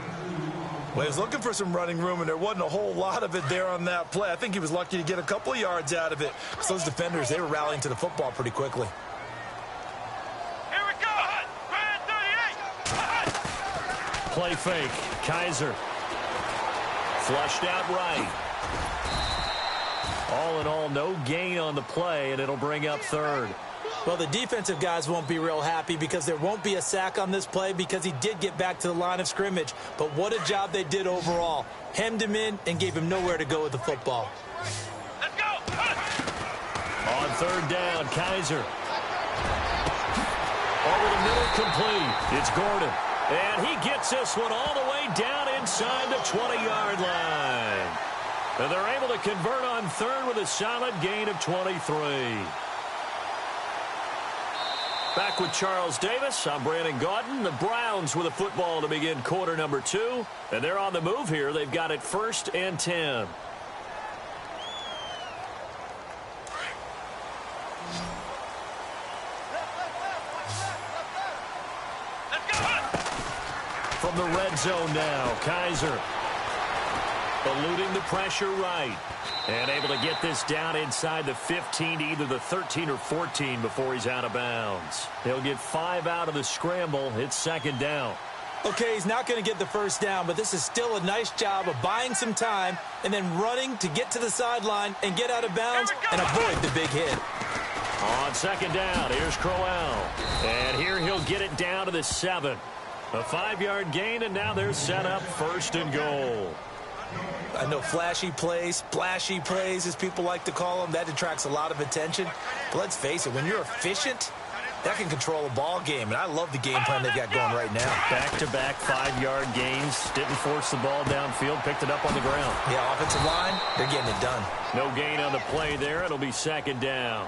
Well, he was looking for some running room, and there wasn't a whole lot of it there on that play. I think he was lucky to get a couple of yards out of it, because those defenders, they were rallying to the football pretty quickly. Here we go. Red 38. Play fake. Kaiser. Flushed out right. All in all, no gain on the play, and it'll bring up 3rd. Well, the defensive guys won't be real happy because there won't be a sack on this play because he did get back to the line of scrimmage. But what a job they did overall. Hemmed him in and gave him nowhere to go with the football. Let's go. On 3rd down, Kaiser. Over the middle, complete. It's Gordon. And he gets this one all the way down inside the 20-yard line. And they're able to convert on 3rd with a solid gain of 23. Back with Charles Davis. I'm Brandon Gaudin. The Browns with a football to begin quarter number 2. And they're on the move here. They've got it 1st and 10. From the red zone now, Kaiser eluding the pressure right. And able to get this down inside the 15 to either the 13 or 14 before he's out of bounds. He'll get 5 out of the scramble. It's 2nd down. Okay, he's not going to get the 1st down, but this is still a nice job of buying some time and then running to get to the sideline and get out of bounds and avoid the big hit. On 2nd down, here's Crowell. And here he'll get it down to the 7. A 5-yard gain, and now they're set up 1st and goal. I know flashy plays, splashy plays, as people like to call them, that attracts a lot of attention. But let's face it, when you're efficient, that can control a ball game. And I love the game plan they've got going right now. Back-to-back 5-yard gains. Didn't force the ball downfield. Picked it up on the ground. Yeah, offensive line, they're getting it done. No gain on the play there. It'll be 2nd down.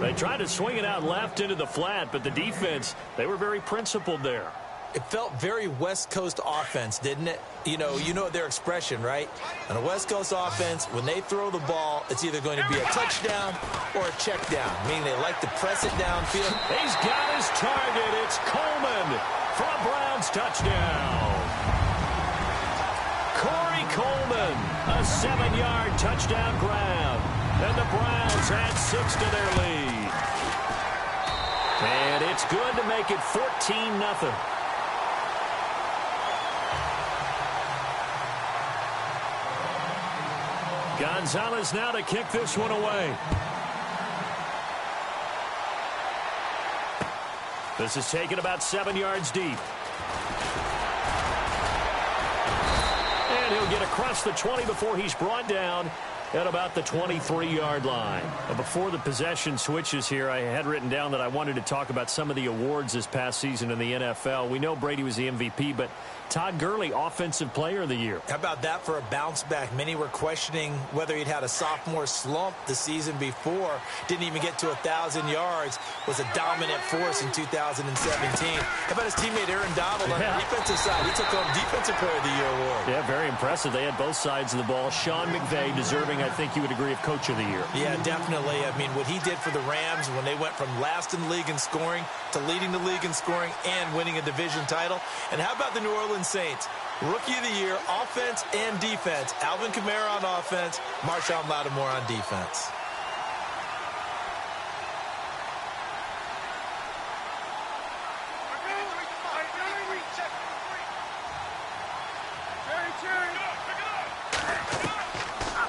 They tried to swing it out left into the flat, but the defense, they were very principled there. It felt very West Coast offense, didn't it? You know their expression, right? On a West Coast offense, when they throw the ball, it's either going to be a touchdown or a check down, meaning they like to press it downfield. He's got his target. It's Coleman for a Browns touchdown. Corey Coleman, a 7-yard touchdown grab. And the Browns add 6 to their lead. And it's good to make it 14-0. Gonzalez now to kick this one away. This is taken about 7 yards deep. And he'll get across the 20 before he's brought down at about the 23-yard line. Before the possession switches here, I had written down that I wanted to talk about some of the awards this past season in the NFL. We know Brady was the MVP, but Todd Gurley, Offensive Player of the Year. How about that for a bounce back? Many were questioning whether he'd had a sophomore slump the season before. Didn't even get to 1,000 yards. Was a dominant force in 2017. How about his teammate Aaron Donald on the defensive side? He took home Defensive Player of the Year award. Yeah, very impressive. They had both sides of the ball. Sean McVay deserving, I think you would agree, of Coach of the Year. Yeah, definitely. I mean, what he did for the Rams when they went from last in the league in scoring to leading the league in scoring and winning a division title. And how about the New Orleans Saints? Rookie of the Year, offense and defense. Alvin Kamara on offense, Marshawn Lattimore on defense.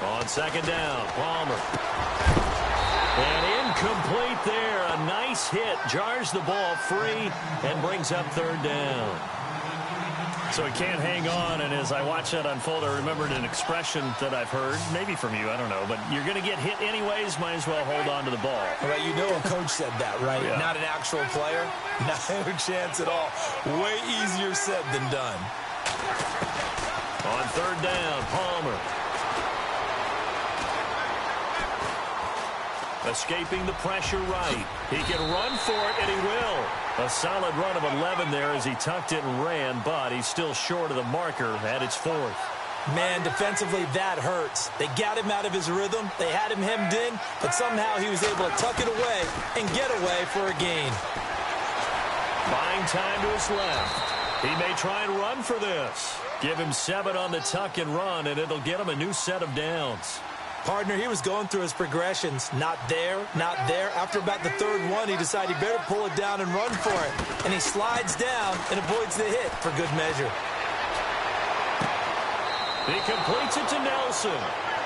On 2nd down, Palmer. And incomplete there. A nice hit. Jars the ball free and brings up 3rd down. So he can't hang on, and as I watch that unfold, I remembered an expression that I've heard, maybe from you, I don't know, but you're going to get hit anyways, might as well hold on to the ball. Right, you know a coach said that, right? Yeah. Not an actual player. No chance at all. Way easier said than done. On 3rd down, Palmer. Escaping the pressure right. He can run for it, and he will. A solid run of 11 there as he tucked it and ran, but he's still short of the marker at its 4th. Man, defensively, that hurts. They got him out of his rhythm. They had him hemmed in, but somehow he was able to tuck it away and get away for a gain. Buying time to his left. He may try and run for this. Give him 7 on the tuck and run, and it'll get him a new set of downs. Partner, he was going through his progressions. Not there, not there. After about the 3rd one, he decided he better pull it down and run for it. And he slides down and avoids the hit for good measure. He completes it to Nelson.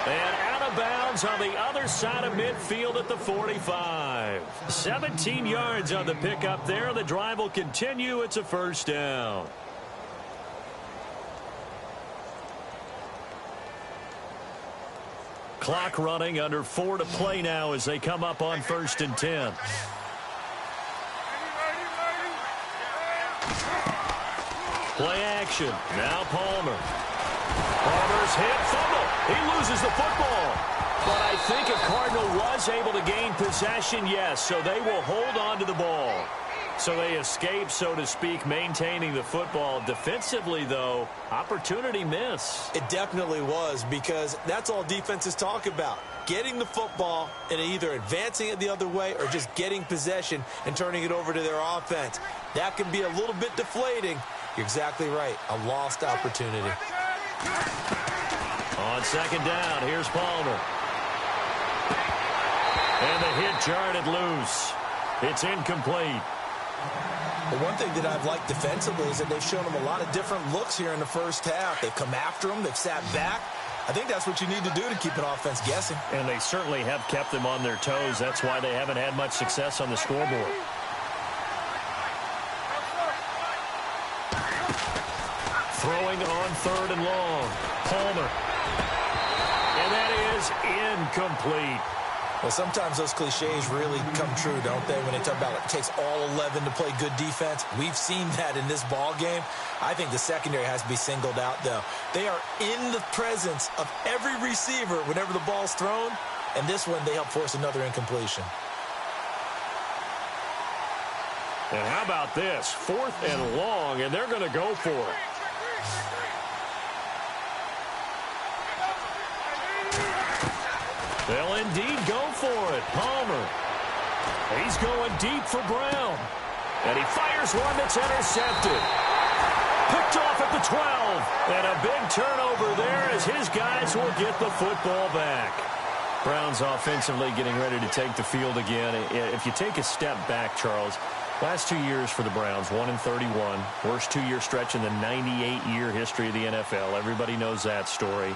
And out of bounds on the other side of midfield at the 45. 17 yards on the pickup there. The drive will continue. It's a 1st down. Clock running, under 4 to play now as they come up on 1st and 10. Play action. Now Palmer. Palmer's hit, fumble. He loses the football. But I think a Cardinal was able to gain possession, yes, so they will hold on to the ball. So they escape, so to speak, maintaining the football. Defensively, though, opportunity miss. It definitely was, because that's all defenses talk about. Getting the football and either advancing it the other way or just getting possession and turning it over to their offense. That can be a little bit deflating. You're exactly right. A lost opportunity. On second down, here's Palmer. And the hit jarred it loose. It's incomplete. The one thing that I've liked defensively is that they've shown them a lot of different looks here in the first half. They've come after them. They've sat back. I think that's what you need to do to keep an offense guessing. And they certainly have kept them on their toes. That's why they haven't had much success on the scoreboard. Throwing on third and long. Palmer. And that is incomplete. Well, sometimes those cliches really come true, don't they, when they talk about it takes all 11 to play good defense. We've seen that in this ball game. I think the secondary has to be singled out, though. They are in the presence of every receiver whenever the ball's thrown, and this one they help force another incompletion. And how about this? 4th and long, and they're going to go for it. They'll indeed go for it. Palmer. He's going deep for Brown. And he fires one that's intercepted. Picked off at the 12. And a big turnover there as his guys will get the football back. Browns offensively getting ready to take the field again. If you take a step back, Charles, last 2 years for the Browns, 1-31. Worst 2-year stretch in the 98-year history of the NFL. Everybody knows that story.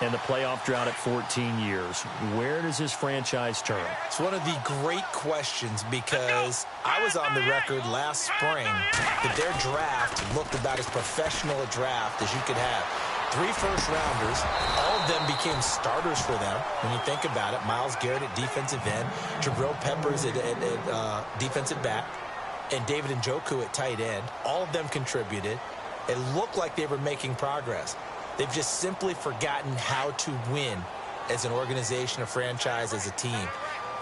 And the playoff drought at 14 years. Where does this franchise turn? It's one of the great questions, because I was on the record last spring that their draft looked about as professional a draft as you could have. 3 first-rounders, all of them became starters for them when you think about it. Myles Garrett at defensive end, Jabril Peppers at defensive back, and David Njoku at tight end. All of them contributed. It looked like they were making progress. They've just simply forgotten how to win as an organization, a franchise, as a team.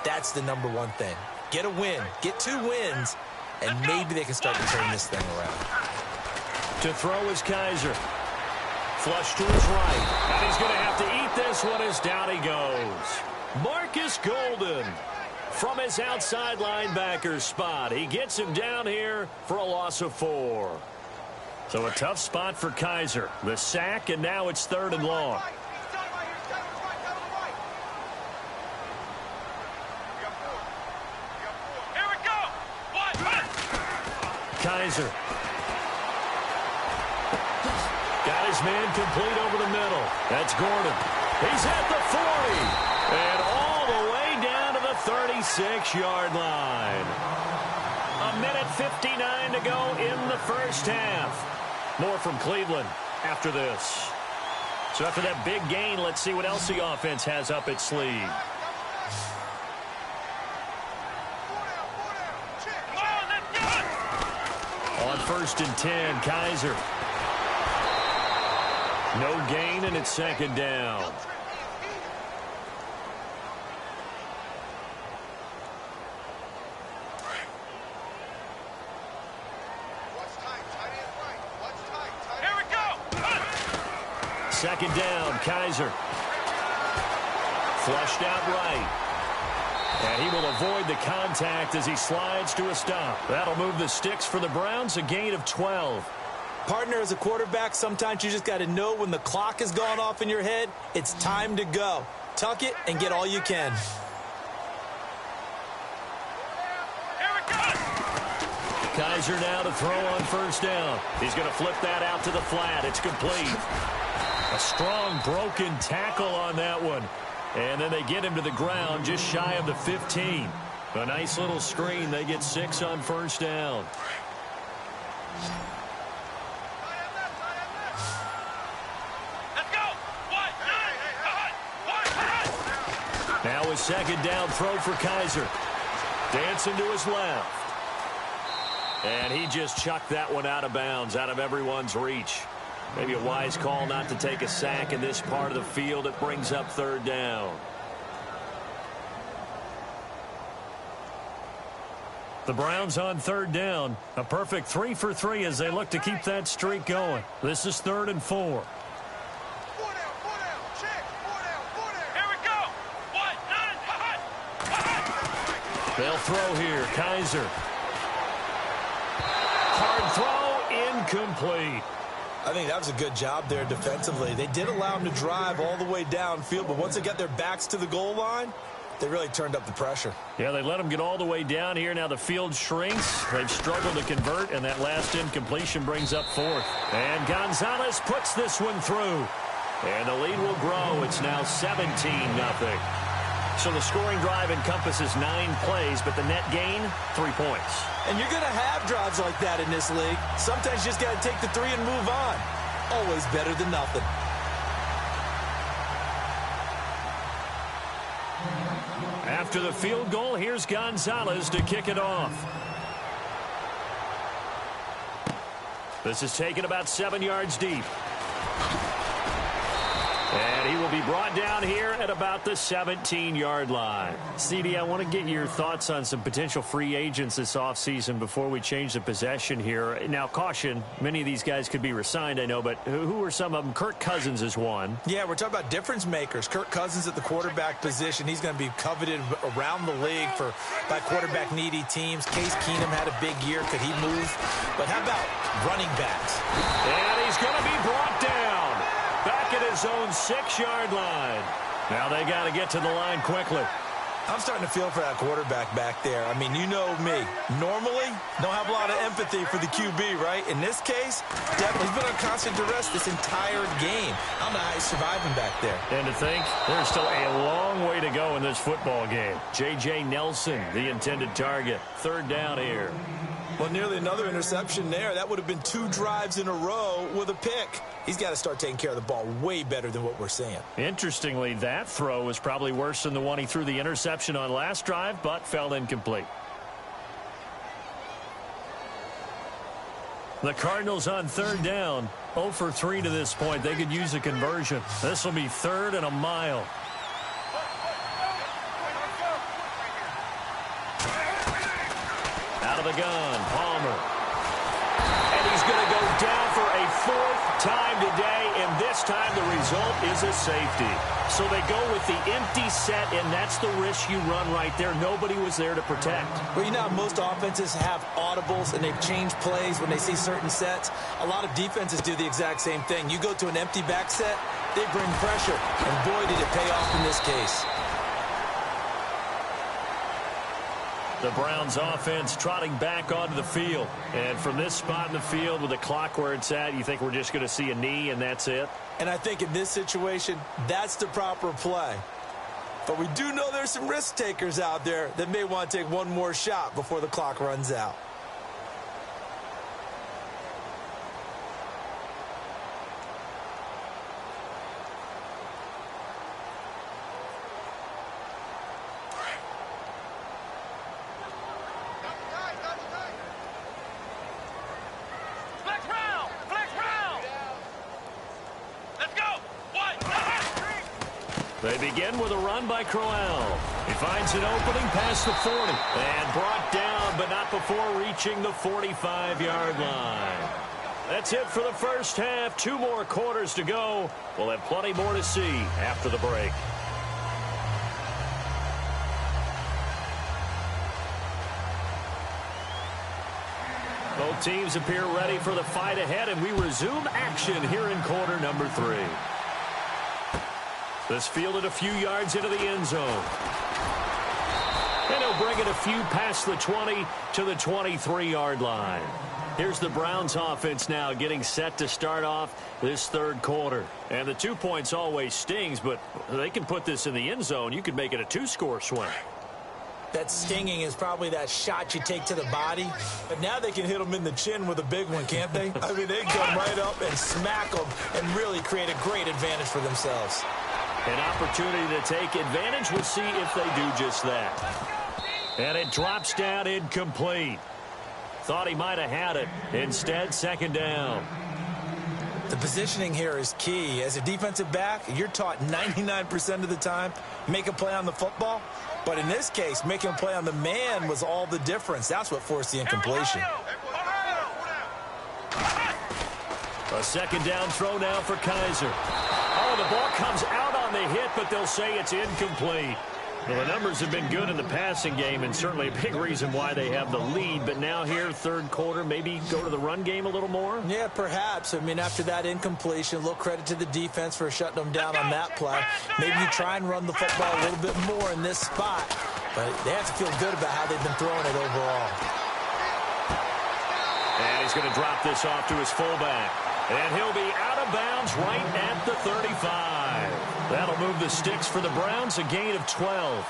That's the number one thing. Get a win. Get 2 wins, and maybe they can start to turn this thing around. To throw is Kaiser. Flush to his right. And he's going to have to eat this one as down he goes. Marcus Golden from his outside linebacker spot. He gets him down here for a loss of 4. So a tough spot for Kaiser. The sack, and now it's 3rd and long. Here we go. Kaiser. Got his man complete over the middle. That's Gordon. He's at the 40. And all the way down to the 36-yard line. 1:59 to go in the first half. More from Cleveland after this. So after that big gain, let's see what else the offense has up its sleeve. On 1st and 10, Kaiser. No gain, and it's 2nd down. Second down, Kaiser. Flushed out right. And he will avoid the contact as he slides to a stop. That'll move the sticks for the Browns, a gain of 12. Partner, as a quarterback, sometimes you just got to know when the clock has gone off in your head, it's time to go. Tuck it and get all you can. Kaiser now to throw on 1st down. He's going to flip that out to the flat. It's complete. A strong broken tackle on that one. And then they get him to the ground just shy of the 15. A nice little screen. They get 6 on 1st down. Now a 2nd down throw for Kaiser. Dancing to his left. And he just chucked that one out of bounds, out of everyone's reach. Maybe a wise call not to take a sack in this part of the field. It brings up 3rd down. The Browns on third down. A perfect 3 for 3 as they look to keep that streak going. This is 3rd and 4. Four down, check, four down. Here we go. 1, 9, They'll throw here. Kaiser. Hard throw, incomplete. I think that was a good job there defensively. They did allow them to drive all the way downfield, but once they got their backs to the goal line, they really turned up the pressure. Yeah, they let them get all the way down here. Now the field shrinks. They've struggled to convert, and that last incompletion brings up 4th. And Gonzalez puts this one through. And the lead will grow. It's now 17-0. So the scoring drive encompasses 9 plays, but the net gain, 3 points. And you're going to have drives like that in this league. Sometimes you just got to take the 3 and move on. Always better than nothing. After the field goal, here's Gonzalez to kick it off. This is taken about 7 yards deep. And he will be brought down here at about the 17-yard line. CD, I want to get your thoughts on some potential free agents this offseason before we change the possession here. Now, caution, many of these guys could be re-signed, I know, but who are some of them? Kirk Cousins is one. Yeah, we're talking about difference makers. Kirk Cousins at the quarterback position. He's going to be coveted around the league by quarterback-needy teams. Case Keenum had a big year. Could he move? But how about running backs? And he's going to be brought down. Back at his own 6-yard line. Now they got to get to the line quickly. I'm starting to feel for that quarterback back there. I mean, you know me. Normally, don't have a lot of empathy for the QB, right? In this case, definitely he's been on constant duress this entire game. I don't know how he's surviving back there. And to think, there's still a long way to go in this football game. J.J. Nelson, the intended target. 3rd down here. Well, nearly another interception there. That would have been 2 drives in a row with a pick. He's got to start taking care of the ball way better than what we're seeing. Interestingly, that throw was probably worse than the one he threw the interception on last drive, but fell incomplete. The Cardinals on 3rd down. 0 for 3 to this point. They could use a conversion. This will be 3rd and a mile. Out of the gun, Palmer. And he's going to go down for a 4th time today, and this time the result is a safety. So they go with the empty set, and that's the risk you run right there. Nobody was there to protect. Well, you know how most offenses have audibles, and they've changed plays when they see certain sets. A lot of defenses do the exact same thing. You go to an empty back set, they bring pressure, and boy, did it pay off in this case. The Browns offense trotting back onto the field. And from this spot in the field with the clock where it's at, you think we're just going to see a knee and that's it? And I think in this situation, that's the proper play. But we do know there's some risk takers out there that may want to take one more shot before the clock runs out. They begin with a run by Crowell. He finds an opening past the 40 and brought down, but not before reaching the 45-yard line. That's it for the first half. 2 more quarters to go. We'll have plenty more to see after the break. Both teams appear ready for the fight ahead, and we resume action here in quarter number 3. This fielded a few yards into the end zone. And he'll bring it a few past the 20 to the 23-yard line. Here's the Browns offense now getting set to start off this 3rd quarter. And the 2 points always stings, but they can put this in the end zone. You could make it a 2-score swing. That stinging is probably that shot you take to the body. But now they can hit them in the chin with a big one, can't they? I mean, they come right up and smack them and really create a great advantage for themselves. An opportunity to take advantage. We'll see if they do just that. And it drops down incomplete. Thought he might have had it. Instead, 2nd down. The positioning here is key. As a defensive back, you're taught 99% of the time, make a play on the football. But in this case, making a play on the man was all the difference. That's what forced the incompletion. A second down throw now for Kaiser. Oh, the ball comes out on the hit, but they'll say it's incomplete. Well, the numbers have been good in the passing game, and certainly a big reason why they have the lead. But now here, third quarter, maybe go to the run game a little more? Yeah, perhaps. I mean, after that incompletion, a little credit to the defense for shutting them down on that play. Maybe you try and run the football a little bit more in this spot. But they have to feel good about how they've been throwing it overall. And he's going to drop this off to his fullback. And he'll be out of bounds right at the 35. That'll move the sticks for the Browns, a gain of 12.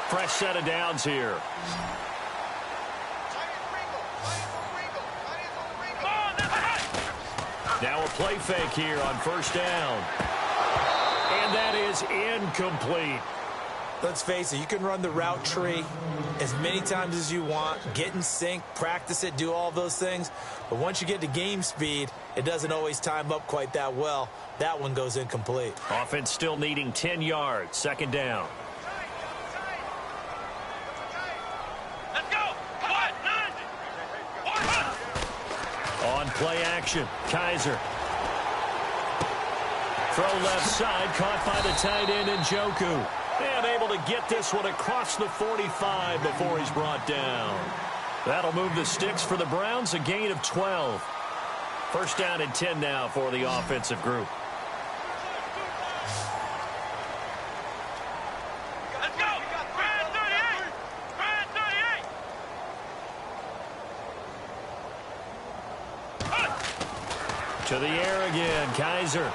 Fresh set of downs here. Now a play fake here on first down. And that is incomplete. Let's face it, you can run the route tree as many times as you want, get in sync, practice it, do all those things. But once you get to game speed, it doesn't always time up quite that well. That one goes incomplete. Offense still needing 10 yards. Second down. Let's go. On play action, Kaiser. Throw left side, caught by the tight end Njoku. And able to get this one across the 45 before he's brought down. That'll move the sticks for the Browns, a gain of 12. First down and 10 now for the offensive group. Let's go. Brand 38. Brand 38. To the air again, Kaiser.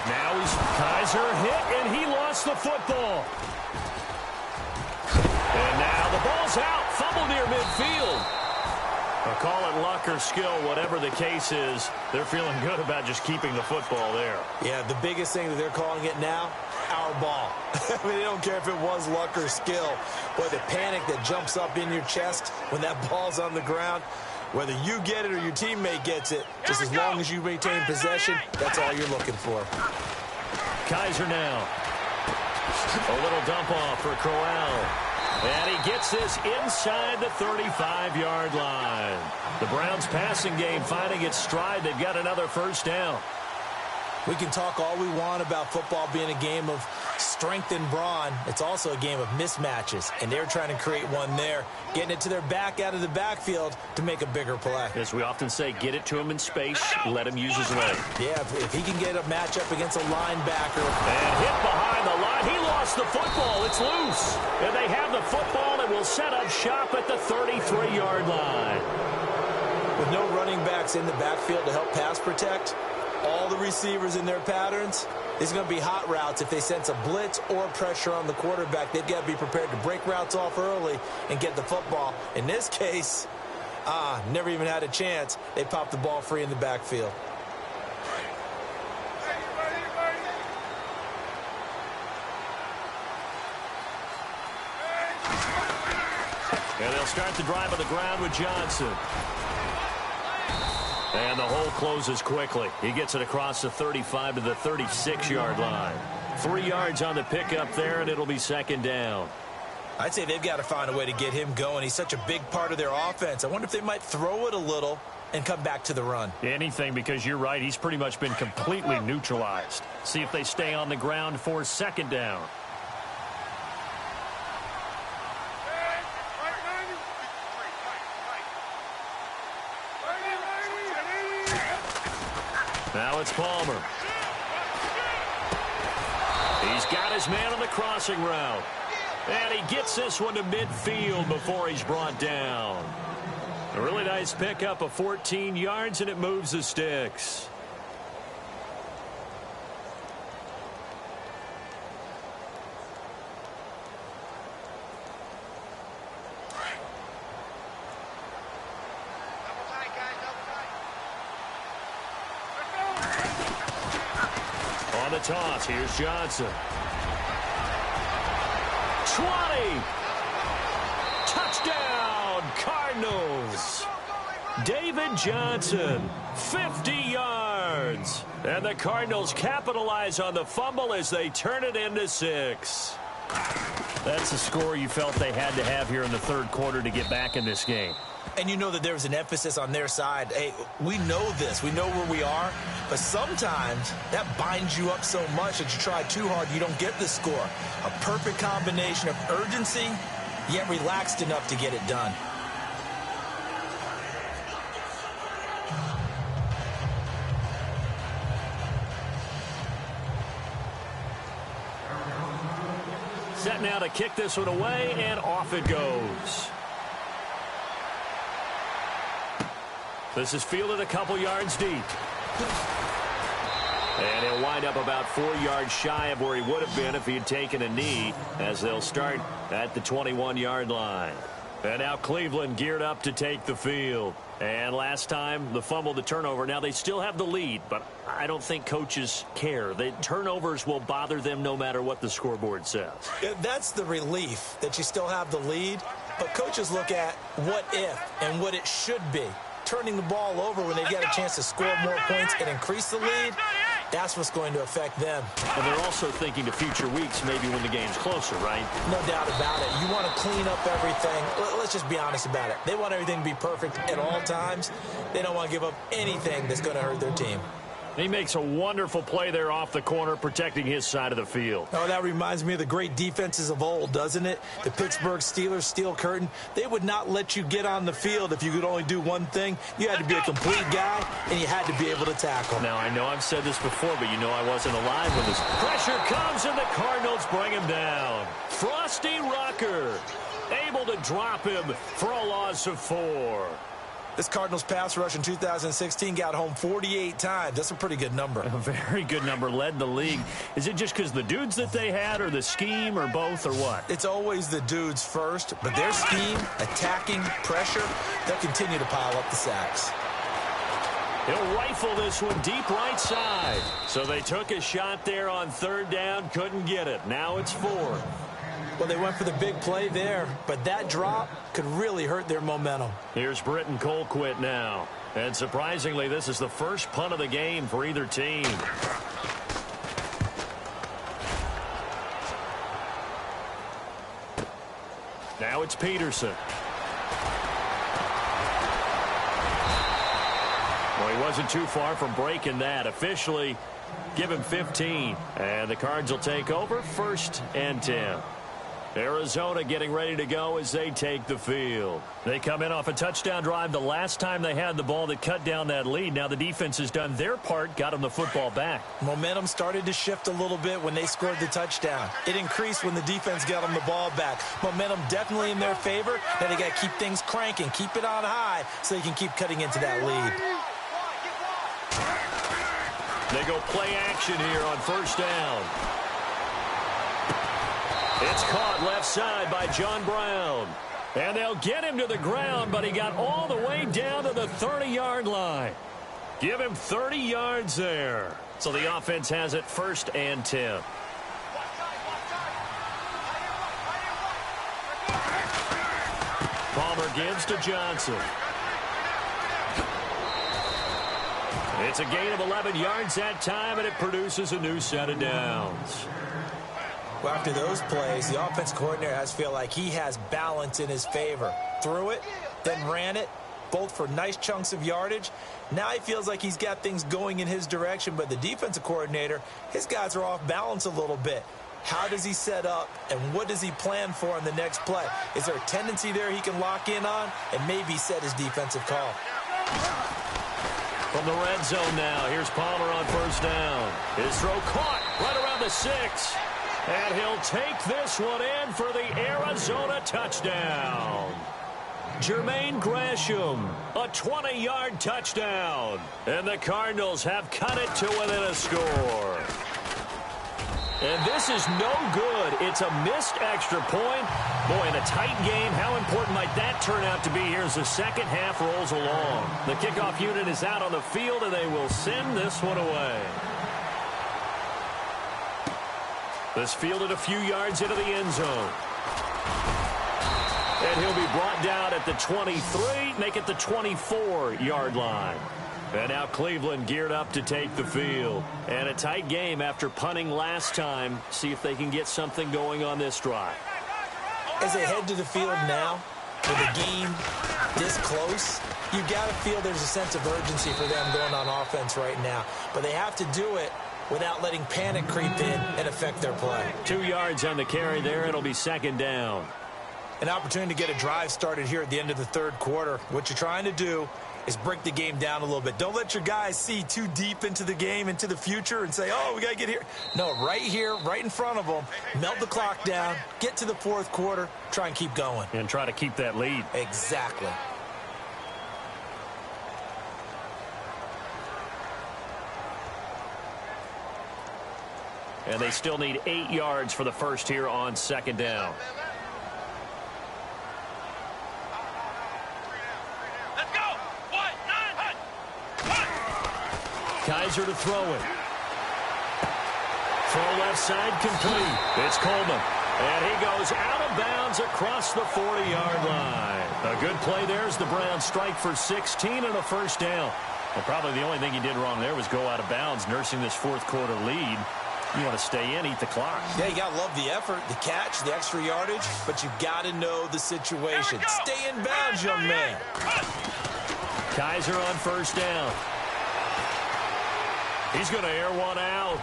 Now he's Kaiser hit, and he lost the football. And now the ball's out. Fumble near midfield. Or call it luck or skill, whatever the case is. They're feeling good about just keeping the football there. Yeah, the biggest thing that they're calling it now, our ball. I mean, they don't care if it was luck or skill. Boy, the panic that jumps up in your chest when that ball's on the ground, whether you get it or your teammate gets it, just as long as you maintain possession, that's all you're looking for. Kaiser now. A little dump off for Crowell. And he gets this inside the 35-yard line. The Browns passing game finding its stride. They've got another first down. We can talk all we want about football being a game of strength and brawn. It's also a game of mismatches, and they're trying to create one there, getting it to their back out of the backfield to make a bigger play. As we often say, get it to him in space, let him use his leg. Yeah, if he can get a matchup against a linebacker. And hit behind the line. He lost the football. It's loose. And they have the football and will set up shop at the 33-yard line. With no running backs in the backfield to help pass protect, all the receivers in their patterns, it's going to be hot routes. If they sense a blitz or pressure on the quarterback, they've got to be prepared to break routes off early and get the football. In this case, never even had a chance. They popped the ball free in the backfield. And they'll start the drive on the ground with Johnson. And the hole closes quickly. He gets it across the 35 to the 36-yard line. 3 yards on the pickup there, and it'll be second down. I'd say they've got to find a way to get him going. He's such a big part of their offense. I wonder if they might throw it a little and come back to the run. Anything, because you're right. He's pretty much been completely neutralized. See if they stay on the ground for second down. Now it's Palmer. He's got his man on the crossing route. And he gets this one to midfield before he's brought down. A really nice pickup of 14 yards, and it moves the sticks. On the toss, here's Johnson. 20! Touchdown, Cardinals! David Johnson, 50 yards. And the Cardinals capitalize on the fumble as they turn it into 6. That's a score you felt they had to have here in the third quarter to get back in this game. And you know that there's an emphasis on their side. Hey, we know this. We know where we are. But sometimes that binds you up so much that you try too hard, you don't get the score. A perfect combination of urgency, yet relaxed enough to get it done. Set now to kick this one away, and off it goes. This is fielded a couple yards deep. And he'll wind up about 4 yards shy of where he would have been if he had taken a knee, as they'll start at the 21-yard line. And now Cleveland geared up to take the field. And last time, the fumble, the turnover. Now they still have the lead, but I don't think coaches care. The turnovers will bother them no matter what the scoreboard says. That's the relief, that you still have the lead. But coaches look at what if and what it should be. Turning the ball over when they get a chance to score more points and increase the lead, that's what's going to affect them. And they're also thinking to future weeks, maybe when the game's closer, right? No doubt about it. You want to clean up everything. Let's just be honest about it. They want everything to be perfect at all times. They don't want to give up anything that's going to hurt their team. He makes a wonderful play there off the corner, protecting his side of the field. Oh, that reminds me of the great defenses of old, doesn't it? The Pittsburgh Steelers steel curtain. They would not let you get on the field if you could only do one thing. You had to be a complete guy, and you had to be able to tackle. Now, I know I've said this before, but you know I wasn't alive when this pressure comes, and the Cardinals bring him down. Frosty Rucker able to drop him for a loss of 4. This Cardinals pass rush in 2016 got home 48 times. That's a pretty good number. A very good number, led the league. Is it just because the dudes that they had, or the scheme, or both, or what? It's always the dudes first, but their scheme, attacking, pressure, they'll continue to pile up the sacks. He'll rifle this one deep right side. So they took a shot there on third down, couldn't get it. Now it's 4. Well, they went for the big play there, but that drop could really hurt their momentum. Here's Britton Colquitt now. And surprisingly, this is the first punt of the game for either team. Now it's Peterson. Well, he wasn't too far from breaking that. Officially, give him 15. And the Cards will take over, 1st and 10. Arizona getting ready to go as they take the field. They come in off a touchdown drive the last time they had the ball that cut down that lead. Now the defense has done their part, got them the football back. Momentum started to shift a little bit when they scored the touchdown. It increased when the defense got them the ball back. Momentum definitely in their favor. Now they got to keep things cranking, keep it on high so they can keep cutting into that lead. They go play action here on 1st down. It's caught left side by John Brown. And they'll get him to the ground, but he got all the way down to the 30-yard line. Give him 30 yards there. So the offense has it 1st and 10. Palmer gives to Johnson. It's a gain of 11 yards that time, and it produces a new set of downs. Well, after those plays, the offense coordinator has to feel like he has balance in his favor. Threw it, then ran it, both for nice chunks of yardage. Now he feels like he's got things going in his direction, but the defensive coordinator, his guys are off balance a little bit. How does he set up, and what does he plan for on the next play? Is there a tendency there he can lock in on and maybe set his defensive call? From the red zone now, here's Palmer on 1st down. His throw caught right around the 6. And he'll take this one in for the Arizona touchdown. Jermaine Gresham, a 20-yard touchdown. And the Cardinals have cut it to within a score. And this is no good. It's a missed extra point. Boy, in a tight game, how important might that turn out to be here as the second half rolls along? The kickoff unit is out on the field, and they will send this one away. This fielded a few yards into the end zone. And he'll be brought down at the 23, make it the 24-yard line. And now Cleveland geared up to take the field. And a tight game after punting last time. See if they can get something going on this drive. As they head to the field now, with the game this close, you've got to feel there's a sense of urgency for them going on offense right now. But they have to do it without letting panic creep in and affect their play. 2 yards on the carry there. It'll be second down. An opportunity to get a drive started here at the end of the third quarter. What you're trying to do is break the game down a little bit. Don't let your guys see too deep into the game, into the future, and say, oh, we got to get here. No, right here, right in front of them, melt the clock down, get to the fourth quarter, try and keep going. And try to keep that lead. Exactly. And they still need 8 yards for the first here on second down. Kaiser to throw it. Throw left side complete. It's Coleman. And he goes out of bounds across the 40-yard line. A good play there as the Browns strike for 16 and a first down. Well, probably the only thing he did wrong there was go out of bounds, nursing this fourth quarter lead. You want to stay in, eat the clock. Yeah, you got to love the effort, the catch, the extra yardage, but you got to know the situation. Stay in bounds, young man. Kaiser on first down. He's going to air one out.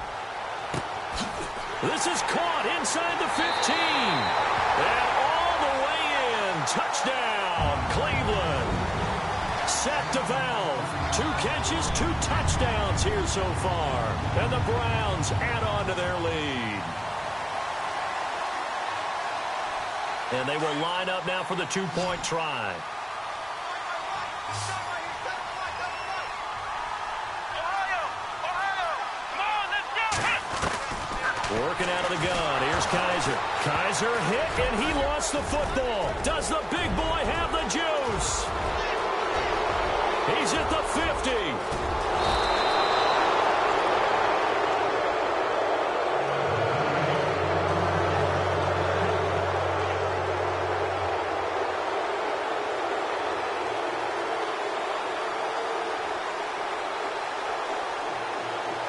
This is caught inside the 15. And all the way in. Touchdown, Cleveland. Set to valve. 2 catches, 2 touchdowns here so far. And the Browns add on to their lead. And they will line up now for the 2-point try. Working out of the gun. Here's Kaiser. Kaiser hit, and he lost the football. Does the big boy have the juice? He's at the 50.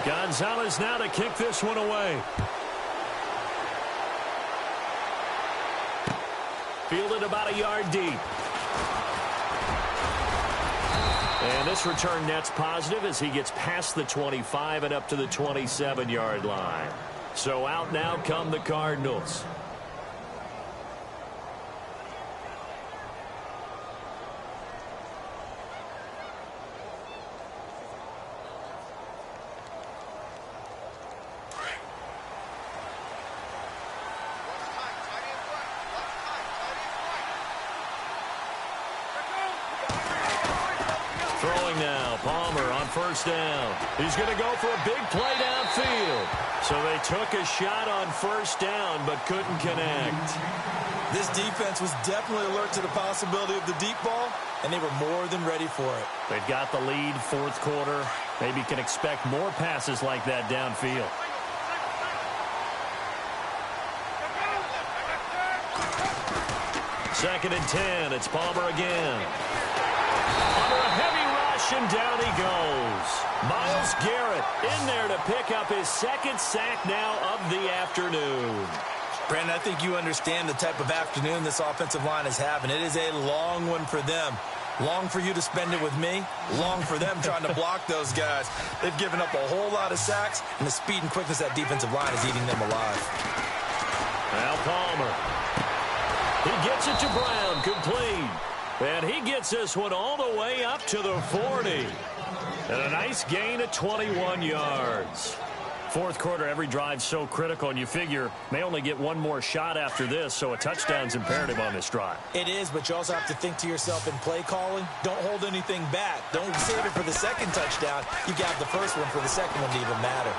Gonzalez now to kick this one away. Fielded about a yard deep. And this return net's positive as he gets past the 25 and up to the 27-yard line. So out now come the Cardinals. Throwing now, Palmer on first down. He's going to go for a big play downfield. So they took a shot on first down but couldn't connect. This defense was definitely alert to the possibility of the deep ball, and they were more than ready for it. They've got the lead, fourth quarter. Maybe can expect more passes like that downfield. Second and 10. It's Palmer again. Under a heavy rush, and down he goes. Myles Garrett in there to pick up his second sack now of the afternoon. Brandon, I think you understand the type of afternoon this offensive line is having. It is a long one for them. Long for you to spend it with me. Long for them trying to block those guys. They've given up a whole lot of sacks, and the speed and quickness of that defensive line is eating them alive. Now Palmer. He gets it to Brown, complete. And he gets this one all the way up to the 40. And a nice gain of 21 yards. Fourth quarter, every drive's so critical, and you figure may only get one more shot after this, so a touchdown's imperative on this drive. It is, but you also have to think to yourself in play calling, don't hold anything back. Don't save it for the second touchdown. You got the first one for the second one to even matter.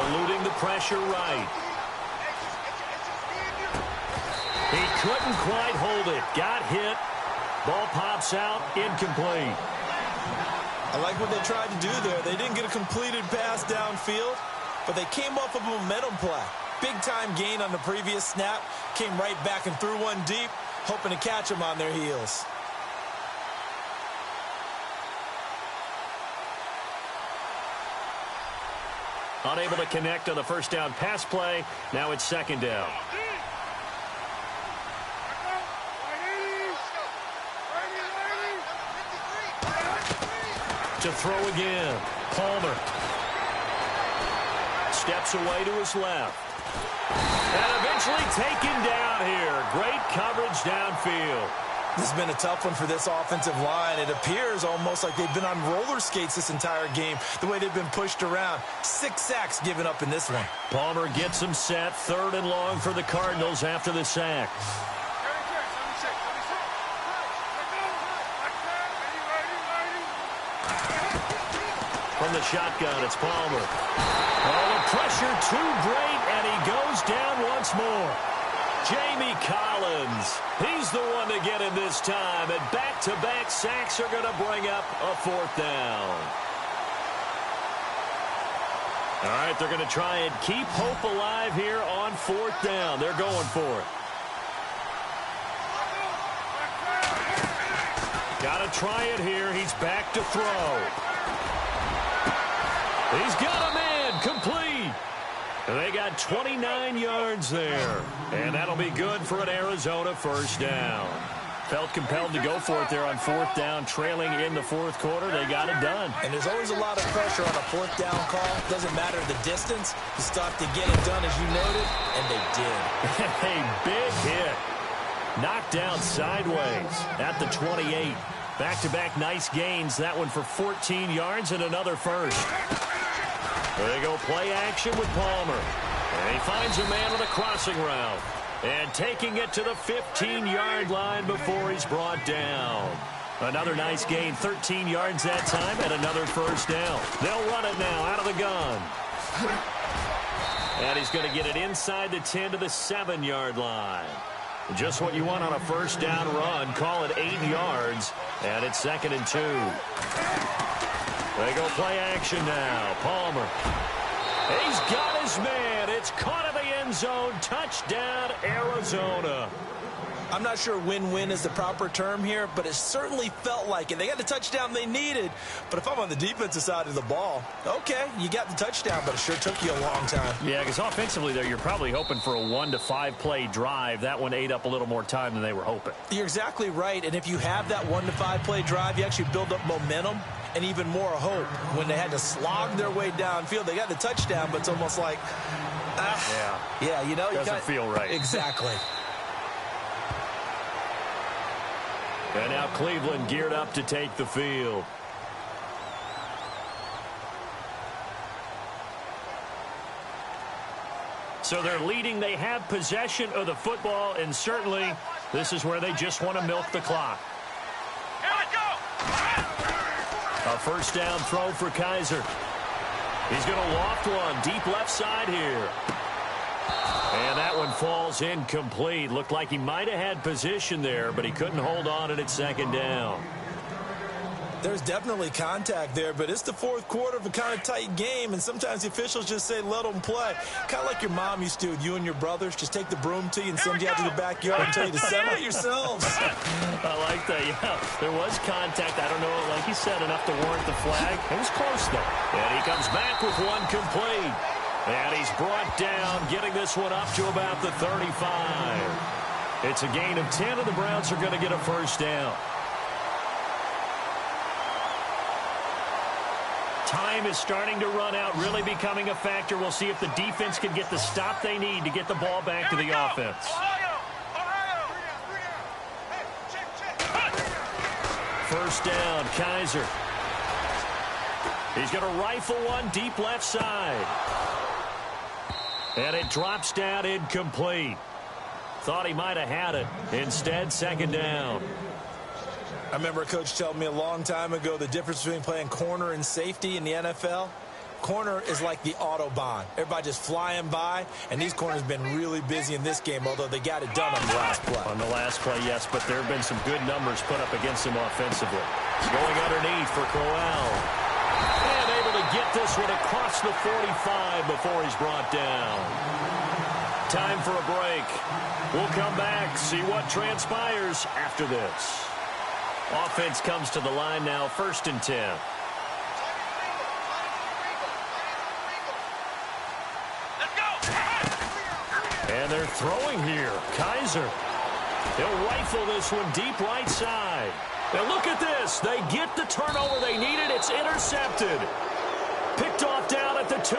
Eluding the pressure right. He couldn't quite hold it. Got hit. Ball pops out. Incomplete. I like what they tried to do there. They didn't get a completed pass downfield, but they came off of a momentum play. Big-time gain on the previous snap. Came right back and threw one deep, hoping to catch them on their heels. Unable to connect on the first down pass play. Now it's second down. To throw again. Palmer. Steps away to his left. And eventually taken down here. Great coverage downfield. This has been a tough one for this offensive line. It appears almost like they've been on roller skates this entire game, the way they've been pushed around. 6 sacks given up in this one. Palmer gets them set. 3rd and long for the Cardinals after the sack. From the shotgun, it's Palmer. Oh, the pressure too great, and he goes down once more. Jamie Collins, he's the one to get him this time, and back-to-back sacks are going to bring up a 4th down. All right, they're going to try and keep hope alive here on 4th down. They're going for it. Got to try it here. He's back to throw. He's got a man complete. They got 29 yards there. And that'll be good for an Arizona first down. Felt compelled to go for it there on 4th down, trailing in the 4th quarter. They got it done. And there's always a lot of pressure on a 4th down call. Doesn't matter the distance. You still have to get it done, as you noted, and they did. A big hit. Knocked down sideways at the 28. Back-to-back nice gains. That one for 14 yards and another first. There they go, play action with Palmer. And he finds a man on a crossing route. And taking it to the 15-yard line before he's brought down. Another nice gain, 13 yards that time, and another first down. They'll run it now out of the gun. And he's going to get it inside the 10 to the 7-yard line. Just what you want on a first down run. Call it 8 yards, and it's 2nd and 2. They go play action now. Palmer. He's got his man. It's caught in the end zone. Touchdown, Arizona. I'm not sure win-win is the proper term here, but it certainly felt like it. They got the touchdown they needed, but if I'm on the defensive side of the ball, okay, you got the touchdown, but it sure took you a long time. Yeah, because offensively there, you're probably hoping for a 1 to 5 play drive. That one ate up a little more time than they were hoping. You're exactly right, and if you have that 1 to 5 play drive, you actually build up momentum and even more hope. When they had to slog their way downfield, they got the touchdown, but it's almost like, yeah, you know, doesn't feel right. Exactly. And now Cleveland geared up to take the field. So they're leading. They have possession of the football, and certainly this is where they just want to milk the clock. Here we go. A first down throw for Kaiser. He's going to loft one deep left side here. And that one falls incomplete. Looked like he might have had position there, but he couldn't hold on and it's 2nd down. There's definitely contact there, but it's the 4th quarter of a kind of tight game, and sometimes the officials just say, let them play. Kind of like your mom used to with you and your brothers. Just take the broom to you and send you out to the backyard and tell you to settle it yourselves. I like that, yeah. There was contact. I don't know, like you said, enough to warrant the flag. It was close, though. And he comes back with one complete. And he's brought down, getting this one up to about the 35. It's a gain of 10, and the Browns are going to get a first down. Time is starting to run out, really becoming a factor. We'll see if the defense can get the stop they need to get the ball back to the offense. First down, Kaiser. He's going to rifle one deep left side. And it drops down incomplete. Thought he might have had it. Instead, 2nd down. I remember a coach telling me a long time ago the difference between playing corner and safety in the NFL. Corner is like the Autobahn. Everybody just flying by, and these corners have been really busy in this game, although they got it done on the last play. On the last play, yes, but there have been some good numbers put up against him offensively. Going underneath for Crowell. And able to get this one across the 45 before he's brought down. time for a break. We'll come back, see what transpires after this. Offense comes to the line now, 1st and 10. And they're throwing here. Kaiser. He'll rifle this one deep right side. Now look at this. They get the turnover they needed. It's intercepted. Picked off down at the 2.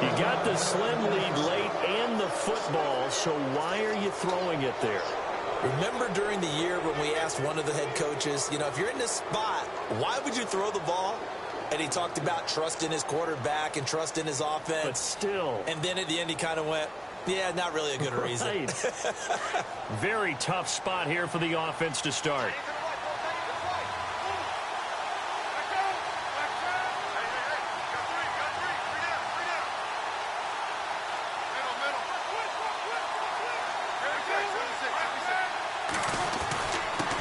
You got the slim lead late and the football, so why are you throwing it there? Remember during the year when we asked one of the head coaches, you know, if you're in this spot, why would you throw the ball? And he talked about trust in his quarterback and trust in his offense. But still. And then at the end he kind of went, yeah, not really a good reason. Right. Very tough spot here for the offense to start.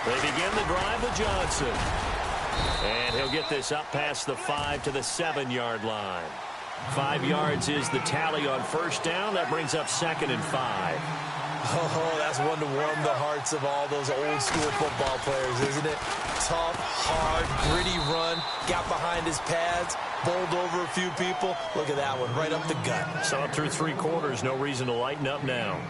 They begin the drive with Johnson. And he'll get this up past the 5 to the 7-yard line. 5 yards is the tally on 1st down. That brings up 2nd and 5. Oh, that's one to warm the hearts of all those old-school football players, isn't it? Tough, hard, gritty run. Got behind his pads, bowled over a few people. Look at that one, right up the gut. Saw it through 3 quarters. No reason to lighten up now.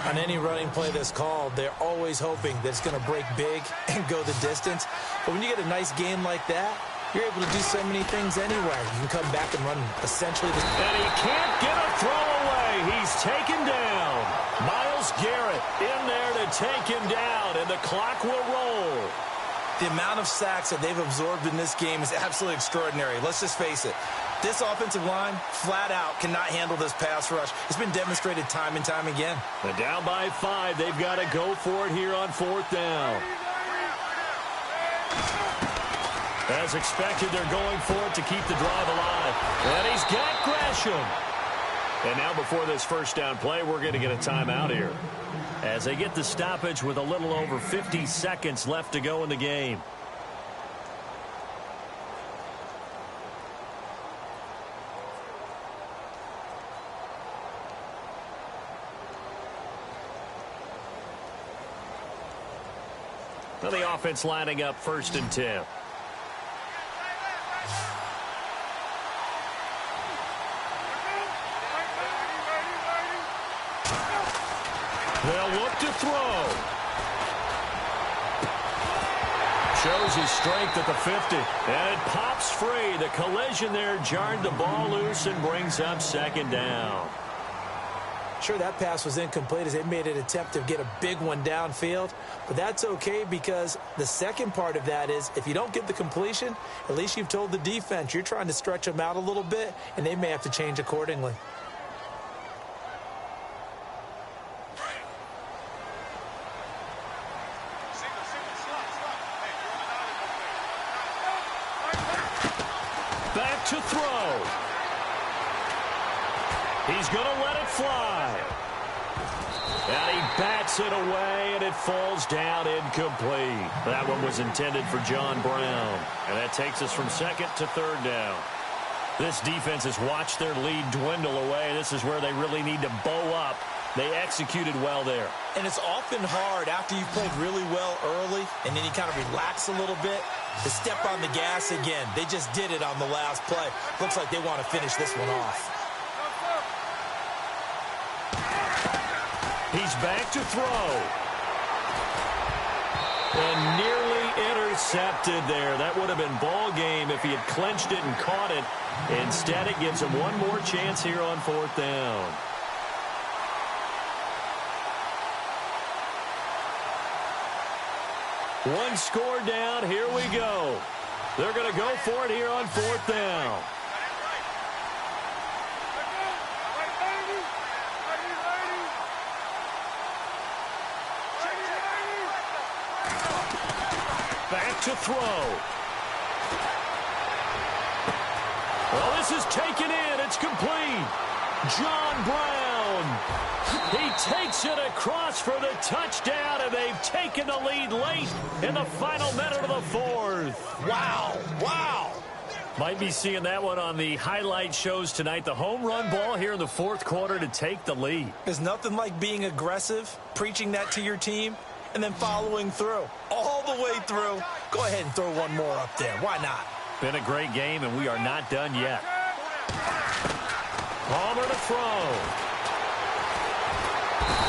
On any running play that's called, they're always hoping that it's going to break big and go the distance. But when you get a nice game like that, you're able to do so many things anyway. You can come back and run essentially the... And he can't get a throw away. He's taken down. Myles Garrett in there to take him down, and the clock will roll. The amount of sacks that they've absorbed in this game is absolutely extraordinary. Let's just face it. This offensive line, flat out, cannot handle this pass rush. It's been demonstrated time and time again. And down by 5, they've got to go for it here on 4th down. As expected, they're going for it to keep the drive alive. And he's got Gresham. And now before this 1st down play, we're going to get a timeout here, as they get the stoppage with a little over 50 seconds left to go in the game. Now the offense lining up 1st and 10. They'll look to throw. Shows his strength at the 50. And it pops free. The collision there jarred the ball loose and brings up 2nd down. Sure, that pass was incomplete as they made an attempt to get a big one downfield. But that's okay, because the second part of that is if you don't get the completion, at least you've told the defense you're trying to stretch them out a little bit, and they may have to change accordingly. Back to throw. He's going to let it fly. And he bats it away, and it falls down incomplete. That one was intended for John Brown. And that takes us from 2nd to 3rd down. This defense has watched their lead dwindle away. This is where they really need to bow up. They executed well there. And it's often hard after you've played really well early and then you kind of relax a little bit to step on the gas again. They just did it on the last play. Looks like they want to finish this one off. He's back to throw. And nearly intercepted there. That would have been ball game if he had clinched it and caught it. Instead, it gives him one more chance here on 4th down. One score down. Here we go. They're going to go for it here on 4th down. Back to throw. Well, this is taken in. It's complete. John Brown. He takes it across for the touchdown, and they've taken the lead late in the final minute of the 4th. Wow. Wow. Might be seeing that one on the highlight shows tonight. The home run ball here in the fourth quarter to take the lead. There's nothing like being aggressive, preaching that to your team, and then following through. All the way through. Go ahead and throw one more up there. Why not? Been a great game, and we are not done yet. Palmer to throw.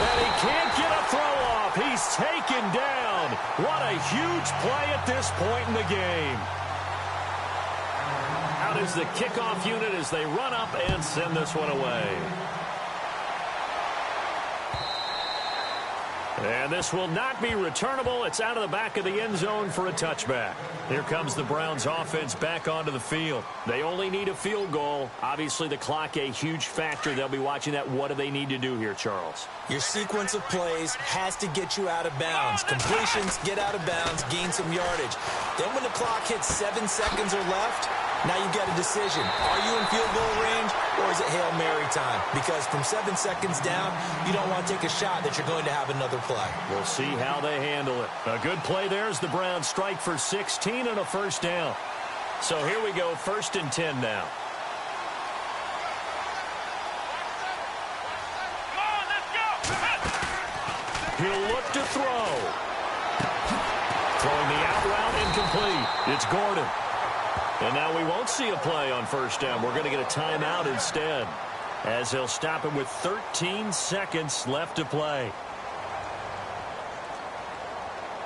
And he can't get a throw off. He's taken down. What a huge play at this point in the game. Out is the kickoff unit as they run up and send this one away. And this will not be returnable. It's out of the back of the end zone for a touchback. Here comes the Browns offense back onto the field. They only need a field goal. Obviously, the clock a huge factor. They'll be watching that. What do they need to do here, Charles? Your sequence of plays has to get you out of bounds. Completions, get out of bounds, gain some yardage. Then when the clock hits 7 seconds or left, now you've got a decision. Are you in field goal range or is it Hail Mary time? Because from 7 seconds down, you don't want to take a shot that you're going to have another play. We'll see how they handle it. A good play there as the Browns strike for 16 and a first down. So here we go, 1st and 10 now. Come on, let's go. He'll look to throw. Throwing the out route incomplete. It's Gordon. And now we won't see a play on 1st down. We're going to get a timeout instead, as they'll stop him with 13 seconds left to play.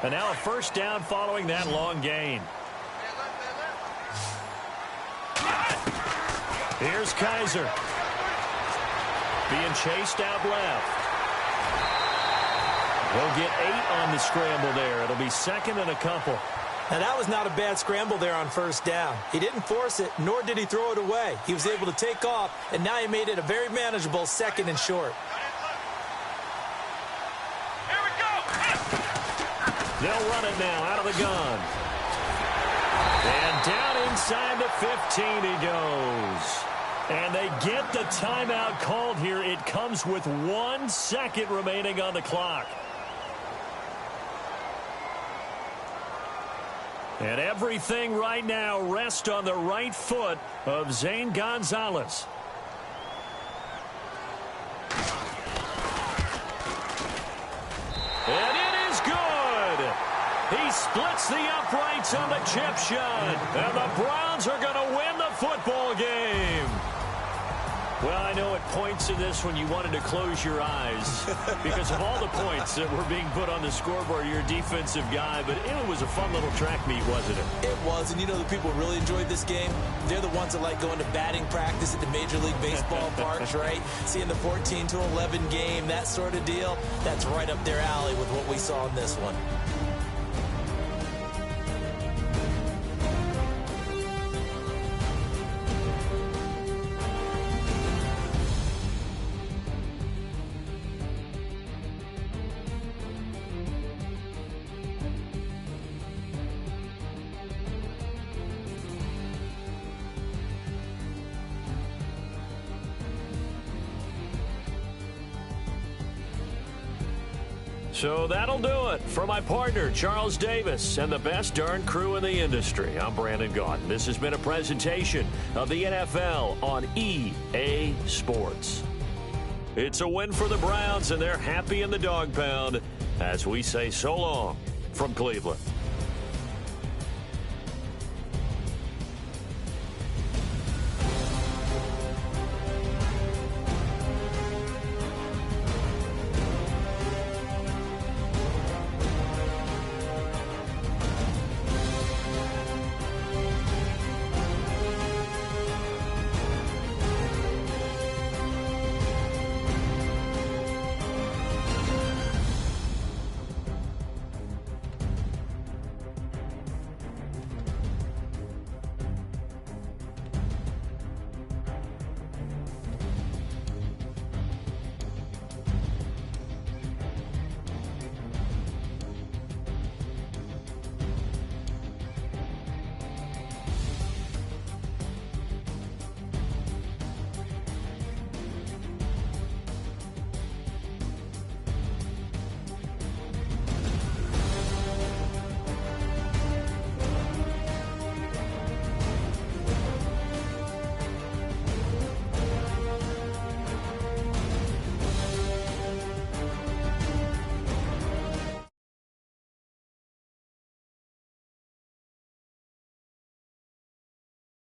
And now a 1st down following that long gain. Here's Kaiser. Being chased out left. He'll get 8 on the scramble there. It'll be 2nd and a couple. Now, that was not a bad scramble there on 1st down. He didn't force it, nor did he throw it away. He was able to take off, and now he made it a very manageable 2nd and short. Here we go. They'll run it now out of the gun. And down inside the 15 he goes. And they get the timeout called here. It comes with 1 second remaining on the clock. And everything right now rests on the right foot of Zane Gonzalez. And it is good. He splits the uprights on the chip shot. And the Browns are going to win the football game. Well, I know at points in this when you wanted to close your eyes because of all the points that were being put on the scoreboard. You're a defensive guy, but it was a fun little track meet, wasn't it? It was, and you know the people really enjoyed this game? They're the ones that like going to batting practice at the Major League Baseball parks, right? Seeing the 14-11 game, that sort of deal, that's right up their alley with what we saw in this one. So that'll do it for my partner, Charles Davis, and the best darn crew in the industry. I'm Brandon Gaudin. This has been a presentation of the NFL on EA Sports. It's a win for the Browns, and they're happy in the dog pound as we say so long from Cleveland.